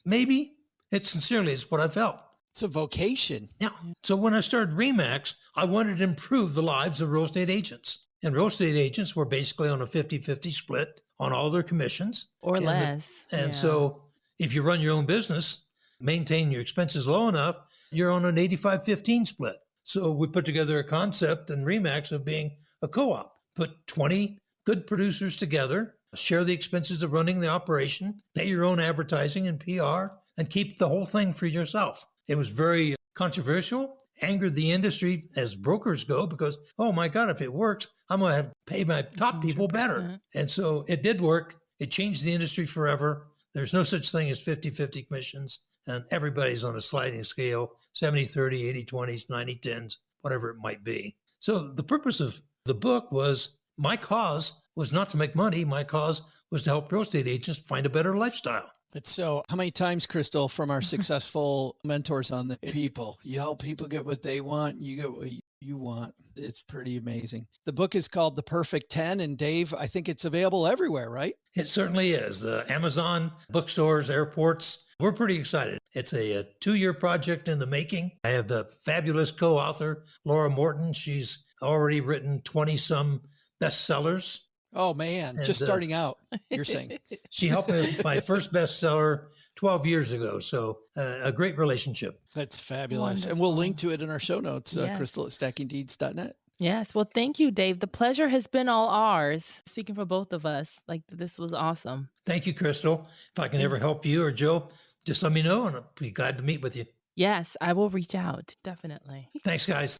maybe. It sincerely is what I felt. It's a vocation. Yeah. So when I started REMAX, I wanted to improve the lives of real estate agents. And real estate agents were basically on a 50-50 split on all their commissions. Or less. And so if you run your own business, maintain your expenses low enough, you're on an 85-15 split. So we put together a concept in REMAX of being a co-op. Put 20 good producers together, share the expenses of running the operation, pay your own advertising and PR, and keep the whole thing for yourself. It was very controversial, angered the industry as brokers go, because, oh my God, if it works, I'm going to have to pay my top people better. And so it did work. It changed the industry forever. There's no such thing as 50-50 commissions, and everybody's on a sliding scale, 70-30, 80-20s, 90-10s, whatever it might be. So the purpose of the book was, my cause was not to make money. My cause was to help real estate agents find a better lifestyle. It's so, how many times, Crystal, from our successful mentors on the people, you help people get what they want, you get what you want. It's pretty amazing. The book is called The Perfect 10. And Dave, I think it's available everywhere, right? It certainly is. Amazon, bookstores, airports. We're pretty excited. It's a 2-year project in the making. I have the fabulous co-author, Laura Morton. She's already written 20-some bestsellers. Oh, man. And, just starting out, you're saying. She helped me with my first bestseller 12 years ago. So a great relationship. That's fabulous. Wonderful. And we'll link to it in our show notes, Yes. Crystal at stackingdeeds.net. Yes. Well, thank you, Dave. The pleasure has been all ours. Speaking for both of us, like this was awesome. Thank you, Crystal. If I can ever help you or Joe, just let me know and I'll be glad to meet with you. Yes, I will reach out. Definitely. Thanks, guys.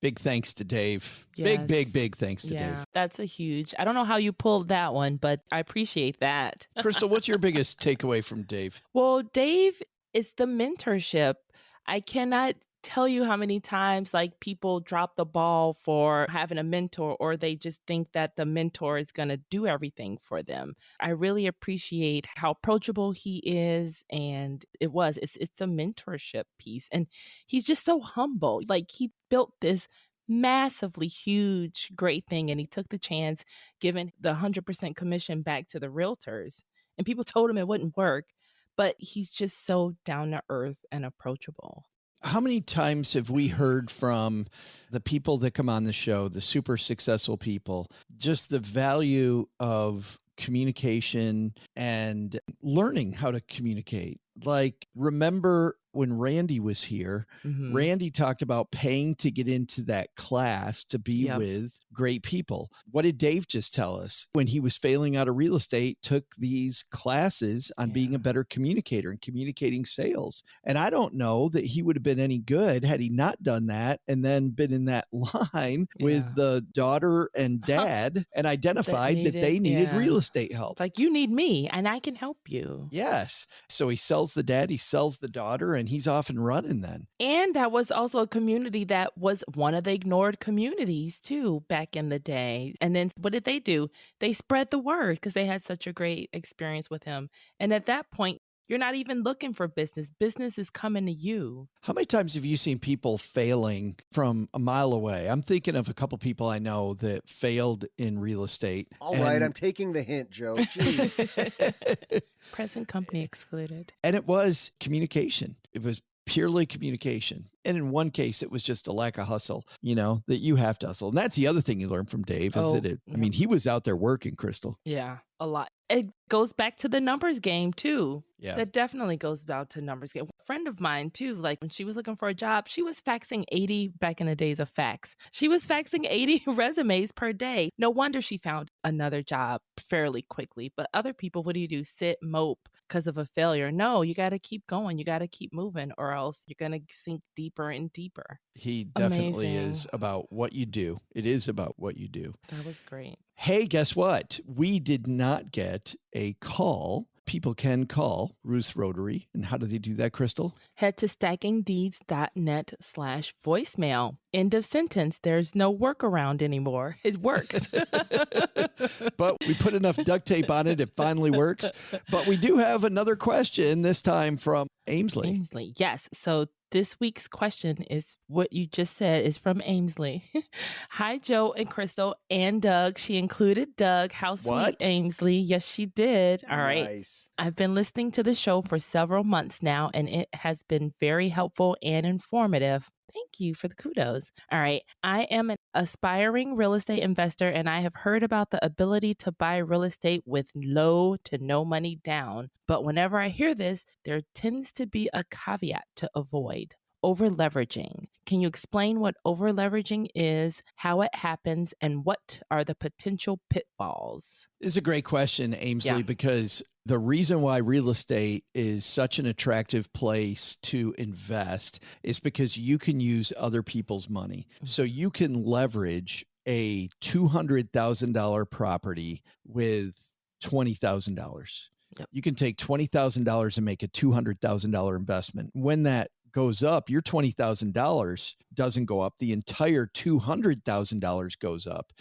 Big thanks to Dave. Yes. Big thanks to Yeah, Dave. that's a huge. I don't know how you pulled that one, but I appreciate that. Crystal, what's your biggest takeaway from Dave? Well, Dave, it's the mentorship. I cannot tell you how many times like people drop the ball for having a mentor, or they just think that the mentor is going to do everything for them. I really appreciate how approachable he is, and it's a mentorship piece, and he's just so humble. Like, he built this massively huge great thing, and he took the chance, giving the 100% commission back to the realtors, and people told him it wouldn't work, but he's just so down to earth and approachable. How many times have we heard from the people that come on the show, the super successful people, just the value of communication and learning how to communicate? Like, remember when Randy was here, Randy talked about paying to get into that class to be with great people. What did Dave just tell us? When he was failing out of real estate, took these classes on being a better communicator and communicating sales. And I don't know that he would have been any good had he not done that and then been in that line with the daughter and dad and identified that they needed real estate help. It's like, you need me and I can help you. Yes. So he sells the dad, he sells the daughter, and he's off and running then. And that was also a community that was one of the ignored communities too back in the day. And then what did they do? They spread the word because they had such a great experience with him. And at that point, you're not even looking for business. Business is coming to you. How many times have you seen people failing from a mile away? I'm thinking of a couple people I know that failed in real estate. All right, I'm taking the hint, Joe. Jeez. Present company excluded. And it was communication. It was purely communication. And in one case, it was just a lack of hustle, that you have to hustle. And that's the other thing you learn from Dave, is that I mean, he was out there working, Crystal. Yeah, a lot. It goes back to the numbers game too. Yeah. That definitely goes back to numbers game. A friend of mine too, like when she was looking for a job, she was faxing 80 back in the days of fax. She was faxing 80 resumes per day. No wonder she found another job fairly quickly. But other people, what do? Sit, mope because of a failure? No, you got to keep going. You got to keep moving, or else you're going to sink deeper and deeper. He definitely is about what you do. It is about what you do. That was great. Hey, guess what? We did not get a call. People can call Ruth Rotary. And how do they do that, Crystal? Head to stackingdeeds.net/voicemail. End of sentence. There's no workaround anymore. It works. But we put enough duct tape on it. It finally works. But we do have another question, this time from Aimsley. Aimsley, yes. So this week's question is what you just said, is from Aimsley. Hi, Joe and Crystal and Doug. She included Doug. How sweet, What? Aimsley. Yes, she did. All right. Nice. I've been listening to the show for several months now, and it has been very helpful and informative. Thank you for the kudos. All right. I am an aspiring real estate investor, and I have heard about the ability to buy real estate with low to no money down. But whenever I hear this, there tends to be a caveat to avoid: over leveraging. Can you explain what over leveraging is, how it happens, and what are the potential pitfalls? This is a great question, Aimsley, because the reason why real estate is such an attractive place to invest is because you can use other people's money. So you can leverage a $200,000 property with $20,000. Yep. You can take $20,000 and make a $200,000 investment. When that goes up, your $20,000 doesn't go up. The entire $200,000 goes up.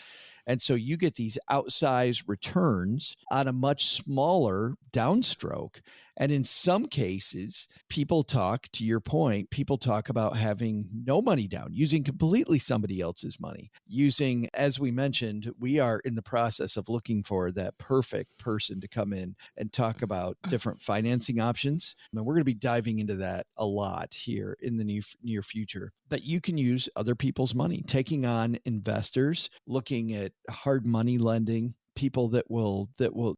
And so you get these outsized returns on a much smaller downstroke. And in some cases, people talk, to your point, people talk about having no money down, using completely somebody else's money, using, as we mentioned, we are in the process of looking for that perfect person to come in and talk about different financing options. And we're going to be diving into that a lot here in the near future. But you can use other people's money, taking on investors, looking at hard money lending, people that will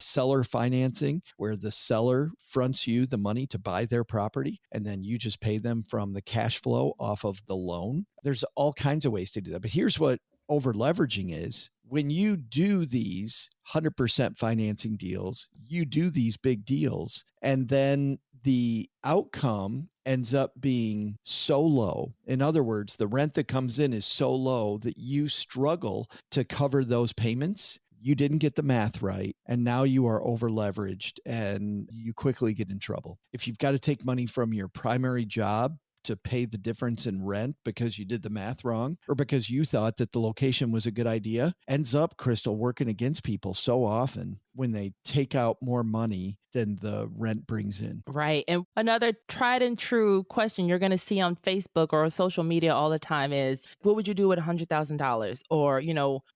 seller financing, where the seller fronts you the money to buy their property and then you just pay them from the cash flow off of the loan. There's all kinds of ways to do that. But here's what over leveraging is. When you do these 100% financing deals, you do these big deals, and then the outcome ends up being so low. In other words, the rent that comes in is so low that you struggle to cover those payments. You didn't get the math right, and now you are over leveraged and you quickly get in trouble. If you've got to take money from your primary job to pay the difference in rent because you did the math wrong, or because you thought that the location was a good idea, ends up, Crystal, working against people so often when they take out more money than the rent brings in. Right. And another tried and true question you're going to see on Facebook or social media all the time is, what would you do with $100,000? Or,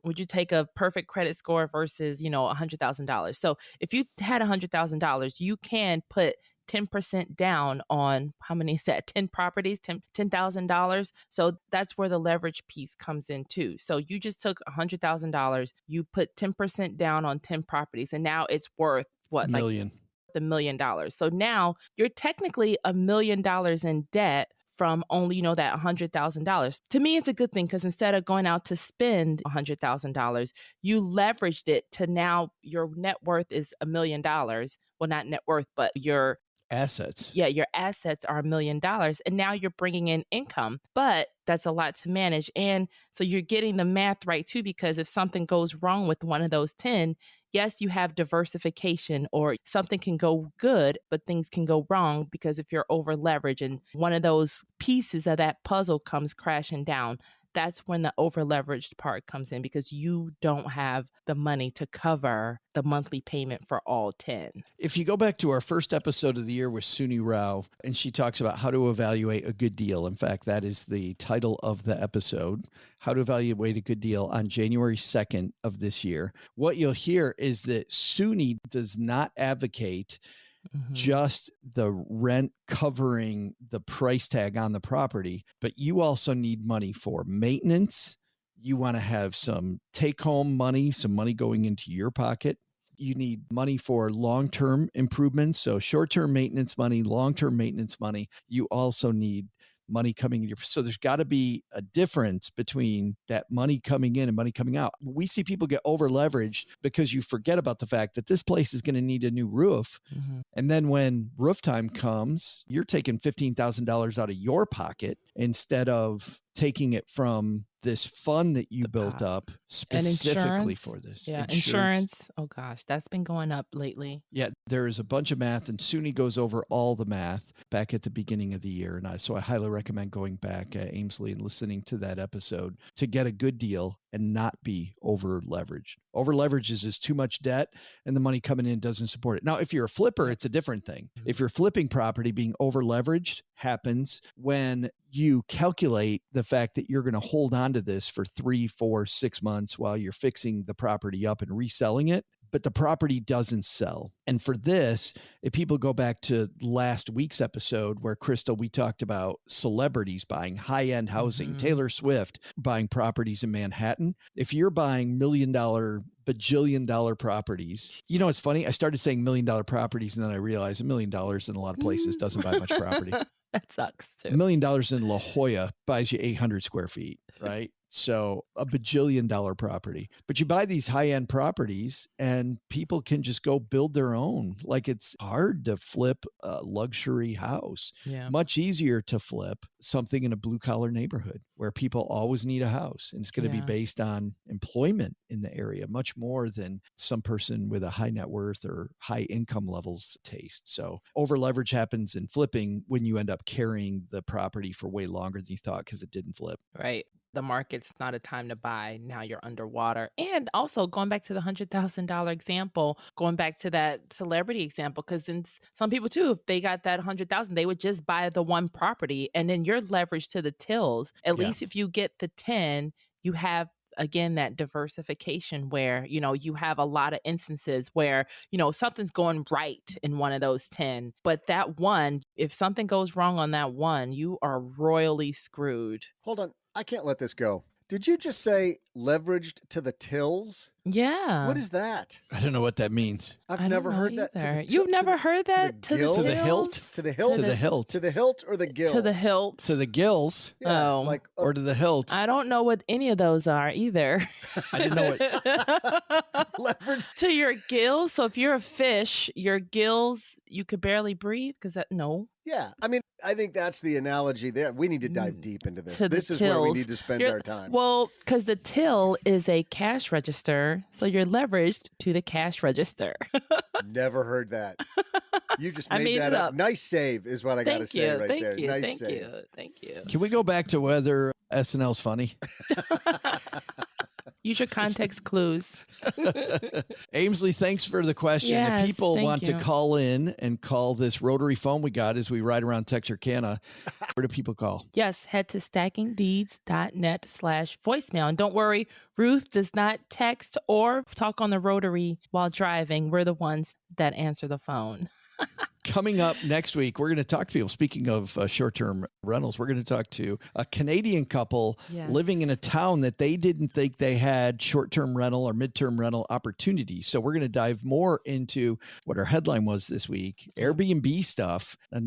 would you take a perfect credit score versus, $100,000? So if you had $100,000, you can put 10% down on, how many is that? 10 properties, $10,000. So that's where the leverage piece comes in too. So you just took $100,000, you put 10% down on 10 properties, and now it's worth what? $1 million. The $1 million. So now you're technically $1 million in debt from only, that $100,000. To me, it's a good thing, because instead of going out to spend $100,000, you leveraged it to now your net worth is $1 million. Well, not net worth, but your assets. Yeah, your assets are $1 million. And now you're bringing in income, but that's a lot to manage. And so you're getting the math right too, because if something goes wrong with one of those 10, yes, you have diversification, or something can go good, but things can go wrong because if you're over leveraged and one of those pieces of that puzzle comes crashing down, that's when the over leveraged part comes in, because you don't have the money to cover the monthly payment for all 10. If you go back to our first episode of the year with Suni Rao, and she talks about how to evaluate a good deal. In fact, that is the title of the episode, How to Evaluate a Good Deal, on January 2nd of this year. What you'll hear is that Suni does not advocate just the rent covering the price tag on the property, but you also need money for maintenance. You want to have some take-home money, some money going into your pocket. You need money for long-term improvements. So short-term maintenance money, long-term maintenance money. You also need money coming in. So there's got to be a difference between that money coming in and money coming out. We see people get over leveraged because you forget about the fact that this place is going to need a new roof. And then when roof time comes, you're taking $15,000 out of your pocket instead of taking it from this fund that you built up specifically for this. Yeah, insurance. Oh gosh, that's been going up lately. Yeah, there is a bunch of math, and Suni goes over all the math back at the beginning of the year. And so I highly recommend going back at Aimsley and listening to that episode to get a good deal and not be over leveraged. Over leveraged is too much debt and the money coming in doesn't support it. Now, if you're a flipper, it's a different thing. If you're flipping property, being over leveraged happens when you calculate the fact that you're going to hold on to this for 3, 4, 6 months while you're fixing the property up and reselling it, but the property doesn't sell. And for this, if people go back to last week's episode where, Crystal, we talked about celebrities buying high-end housing, Taylor Swift buying properties in Manhattan. If you're buying $1 million, bajillion-dollar properties, it's funny. I started saying $1 million properties, and then I realized $1 million in a lot of places doesn't buy much property. That sucks too. $1 million in La Jolla buys you 800 square feet, right? So a bajillion-dollar property, but you buy these high-end properties and people can just go build their own. Like, it's hard to flip a luxury house. Yeah. Much easier to flip something in a blue-collar neighborhood where people always need a house. And it's going to be based on employment in the area, much more than some person with a high net worth or high income levels taste. So over leverage happens in flipping when you end up carrying the property for way longer than you thought because it didn't flip. Right. the market's not a time to buy. Now you're underwater. And also going back to the $100,000 example, going back to that celebrity example, because then some people too, if they got that 100,000, they would just buy the one property, and then you're leveraged to the tills. At least if you get the 10, you have, again, that diversification where, you have a lot of instances where, something's going right in one of those 10, but that one, if something goes wrong on that one, you are royally screwed. Hold on. I can't let this go. Did you just say leveraged to the tills? Yeah. What is that? I don't know what that means. I've never heard that. You've never heard that? To the hilt? To the hilt? To the hilt. To the hilt or the gills? To the hilt. To the gills. Yeah, or to the hilt. I don't know what any of those are either. I didn't know what. Leverage. To your gills. So if you're a fish, your gills, you could barely breathe no. Yeah. I mean, I think that's the analogy there. We need to dive deep into this. This is tills. where we need to spend our time. Well, because the till is a cash register. So you're leveraged to the cash register. Never heard that. You just made, made that it up. up. Nice save is what I got to say right there. Nice Thank save. you. Thank you. Can we go back to whether SNL's funny? Use your context clues. Aimsley, thanks for the question. Yes, if people thank want you. to call in and call this rotary phone we got as we ride around Texarkana, where do people call? Yes, head to stackingdeeds.net/voicemail. And don't worry, Ruth does not text or talk on the rotary while driving. We're the ones that answer the phone. Coming up next week, we're going to talk to people. Speaking of short-term rentals, we're going to talk to a Canadian couple living in a town that they didn't think they had short-term rental or mid-term rental opportunities. So we're going to dive more into what our headline was this week, Airbnb stuff, and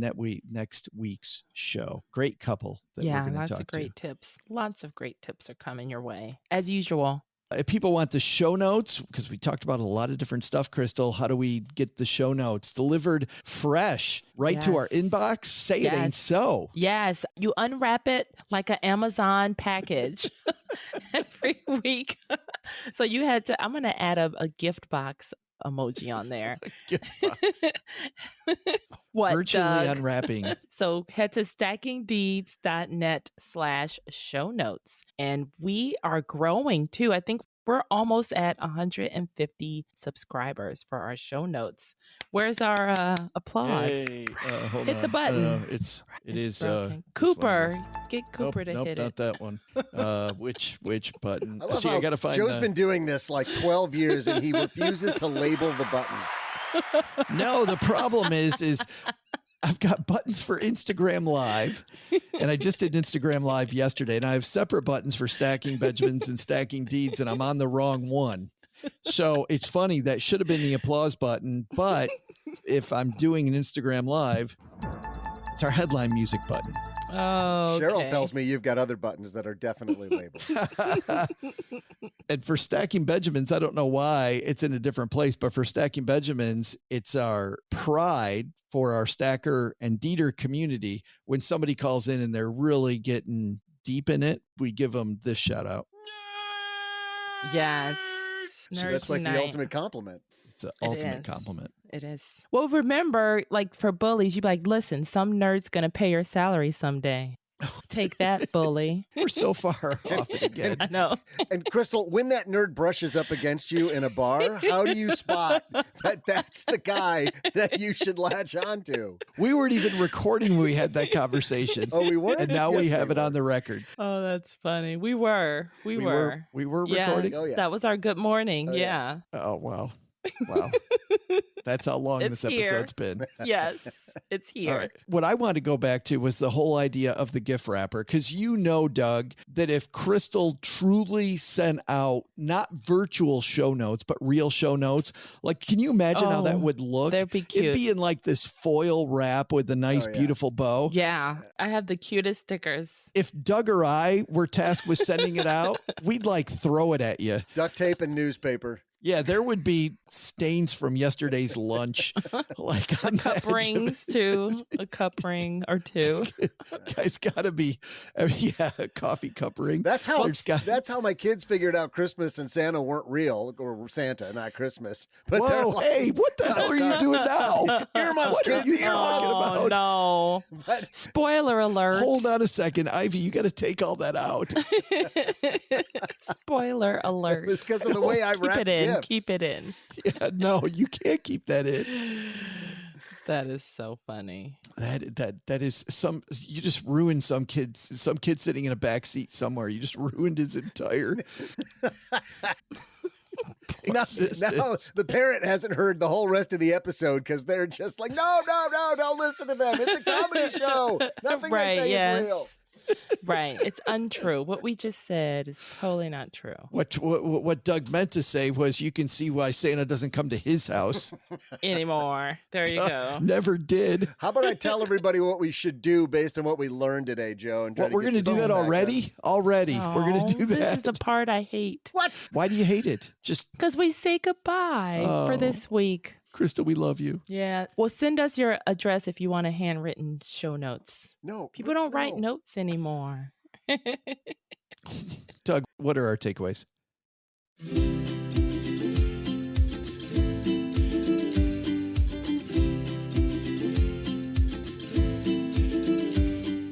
next week's show. Great couple that we're going to talk to. Lots of great tips. Lots of great tips are coming your way, as usual. If people want the show notes, because we talked about a lot of different stuff, Crystal, how do we get the show notes delivered fresh right to our inbox? Say it ain't so. Yes. You unwrap it like an Amazon package every week. So you had to, I'm going to add a gift box emoji on there. What, virtually Doug? Unwrapping. So head to stackingdeeds.net/show notes. And we are growing too. I think we're almost at 150 subscribers for our show notes. Where's our applause? Hey, hit the button. It is Cooper. Get Cooper to hit not it. that one. Which button? I love See, how I gotta find Joe's been doing this like 12 years and he refuses to label the buttons. No, the problem is I've got buttons for Instagram Live, and I just did Instagram Live yesterday, and I have separate buttons for Stacking Benjamins and Stacking Deeds, and I'm on the wrong one. So it's funny, that should have been the applause button, but if I'm doing an Instagram Live, it's our headline music button. Oh, okay. Cheryl tells me you've got other buttons that are definitely labeled. And for Stacking Benjamins, I don't know why it's in a different place, but for Stacking Benjamins, it's our pride for our stacker and deeder community. When somebody calls in and they're really getting deep in it, we give them this shout out. Yes. So that's like the ultimate compliment. It's an ultimate compliment. It is. Well, remember, like for bullies, you'd be like, listen, some nerd's going to pay your salary someday. Take that, bully. We're so far off it again. I know. And Crystal, when that nerd brushes up against you in a bar, how do you spot that that's the guy that you should latch onto? We weren't even recording when we had that conversation. Oh, we weren't? And now Yes, we have it on the record. Oh, that's funny. We were. We were recording? Oh, yeah. That was our good morning. Oh, yeah. Oh, wow. Wow. That's how long It's this episode's been. Yes, it's here. All right. What I wanted to go back to was the whole idea of the gift wrapper. Because you know, Doug, that if Crystal truly sent out not virtual show notes, but real show notes, like, can you imagine how that would look? That'd be cute. It'd be in like this foil wrap with a nice, beautiful bow. Yeah, I have the cutest stickers. If Doug or I were tasked with sending it out, we'd like throw it at you. Duct tape and newspaper. Yeah, there would be stains from yesterday's lunch. Like on Cup rings too. A cup ring or two. Guys, gotta be, a coffee cup ring. That's how my kids figured out Christmas and Santa weren't real, or Santa, not Christmas. But whoa, like, hey, what the hell are you doing now? Earmuffs, What are kids, you talking earmuffs. about? Oh, no. Spoiler alert. Hold on a second, Ivy. You got to take all that out. Spoiler alert. It's because of the way I wrapped Keep it in. gifts. Keep it in. Yeah, no, you can't keep that in. That is so funny. That is you just ruined some kid sitting in a back seat somewhere. You just ruined his entire Now the parent hasn't heard the whole rest of the episode because they're just like, no, don't listen to them. It's a comedy show. Nothing they say is real. Right. It's untrue. What we just said is totally not true. What Doug meant to say was, you can see why Santa doesn't come to his house anymore. There you go. Never did. How about I tell everybody what we should do based on what we learned today, Joe? And we're going to do that already? Already. Oh, we're going to do that. This is the part I hate. What? Why do you hate it? Just because we say goodbye for this week. Crystal, we love you. Yeah. Well, send us your address if you want a handwritten show notes. No. People don't write notes anymore. Doug, what are our takeaways?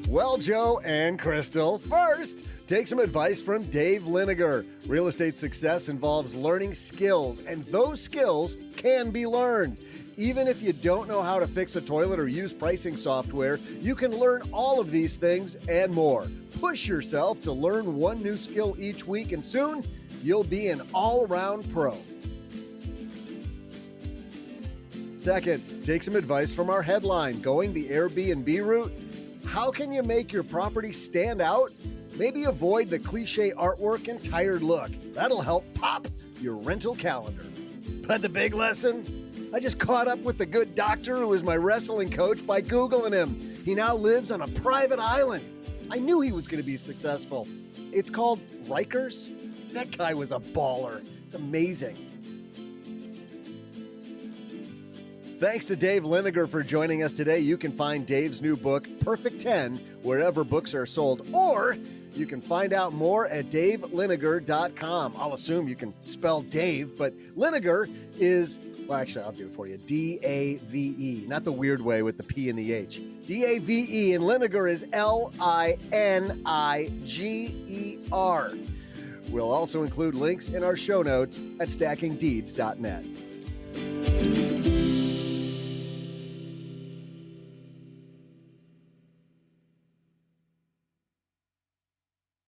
Well, Joe and Crystal, first, take some advice from Dave Liniger. Real estate success involves learning skills, and those skills can be learned. Even if you don't know how to fix a toilet or use pricing software, you can learn all of these things and more. Push yourself to learn one new skill each week, and soon you'll be an all-around pro. Second, take some advice from our headline, Going the Airbnb Route. How can you make your property stand out? Maybe avoid the cliche artwork and tired look. That'll help pop your rental calendar. But the big lesson? I just caught up with the good doctor who was my wrestling coach by Googling him. He now lives on a private island. I knew he was going to be successful. It's called Rikers. That guy was a baller. It's amazing. Thanks to Dave Liniger for joining us today. You can find Dave's new book, Perfect 10, wherever books are sold, or you can find out more at daveliniger.com. I'll assume you can spell Dave, but Liniger is, well, actually, I'll do it for you. D-A-V-E, not the weird way with the P and the H. D-A-V-E, and Liniger is L-I-N-I-G-E-R. We'll also include links in our show notes at stackingdeeds.net.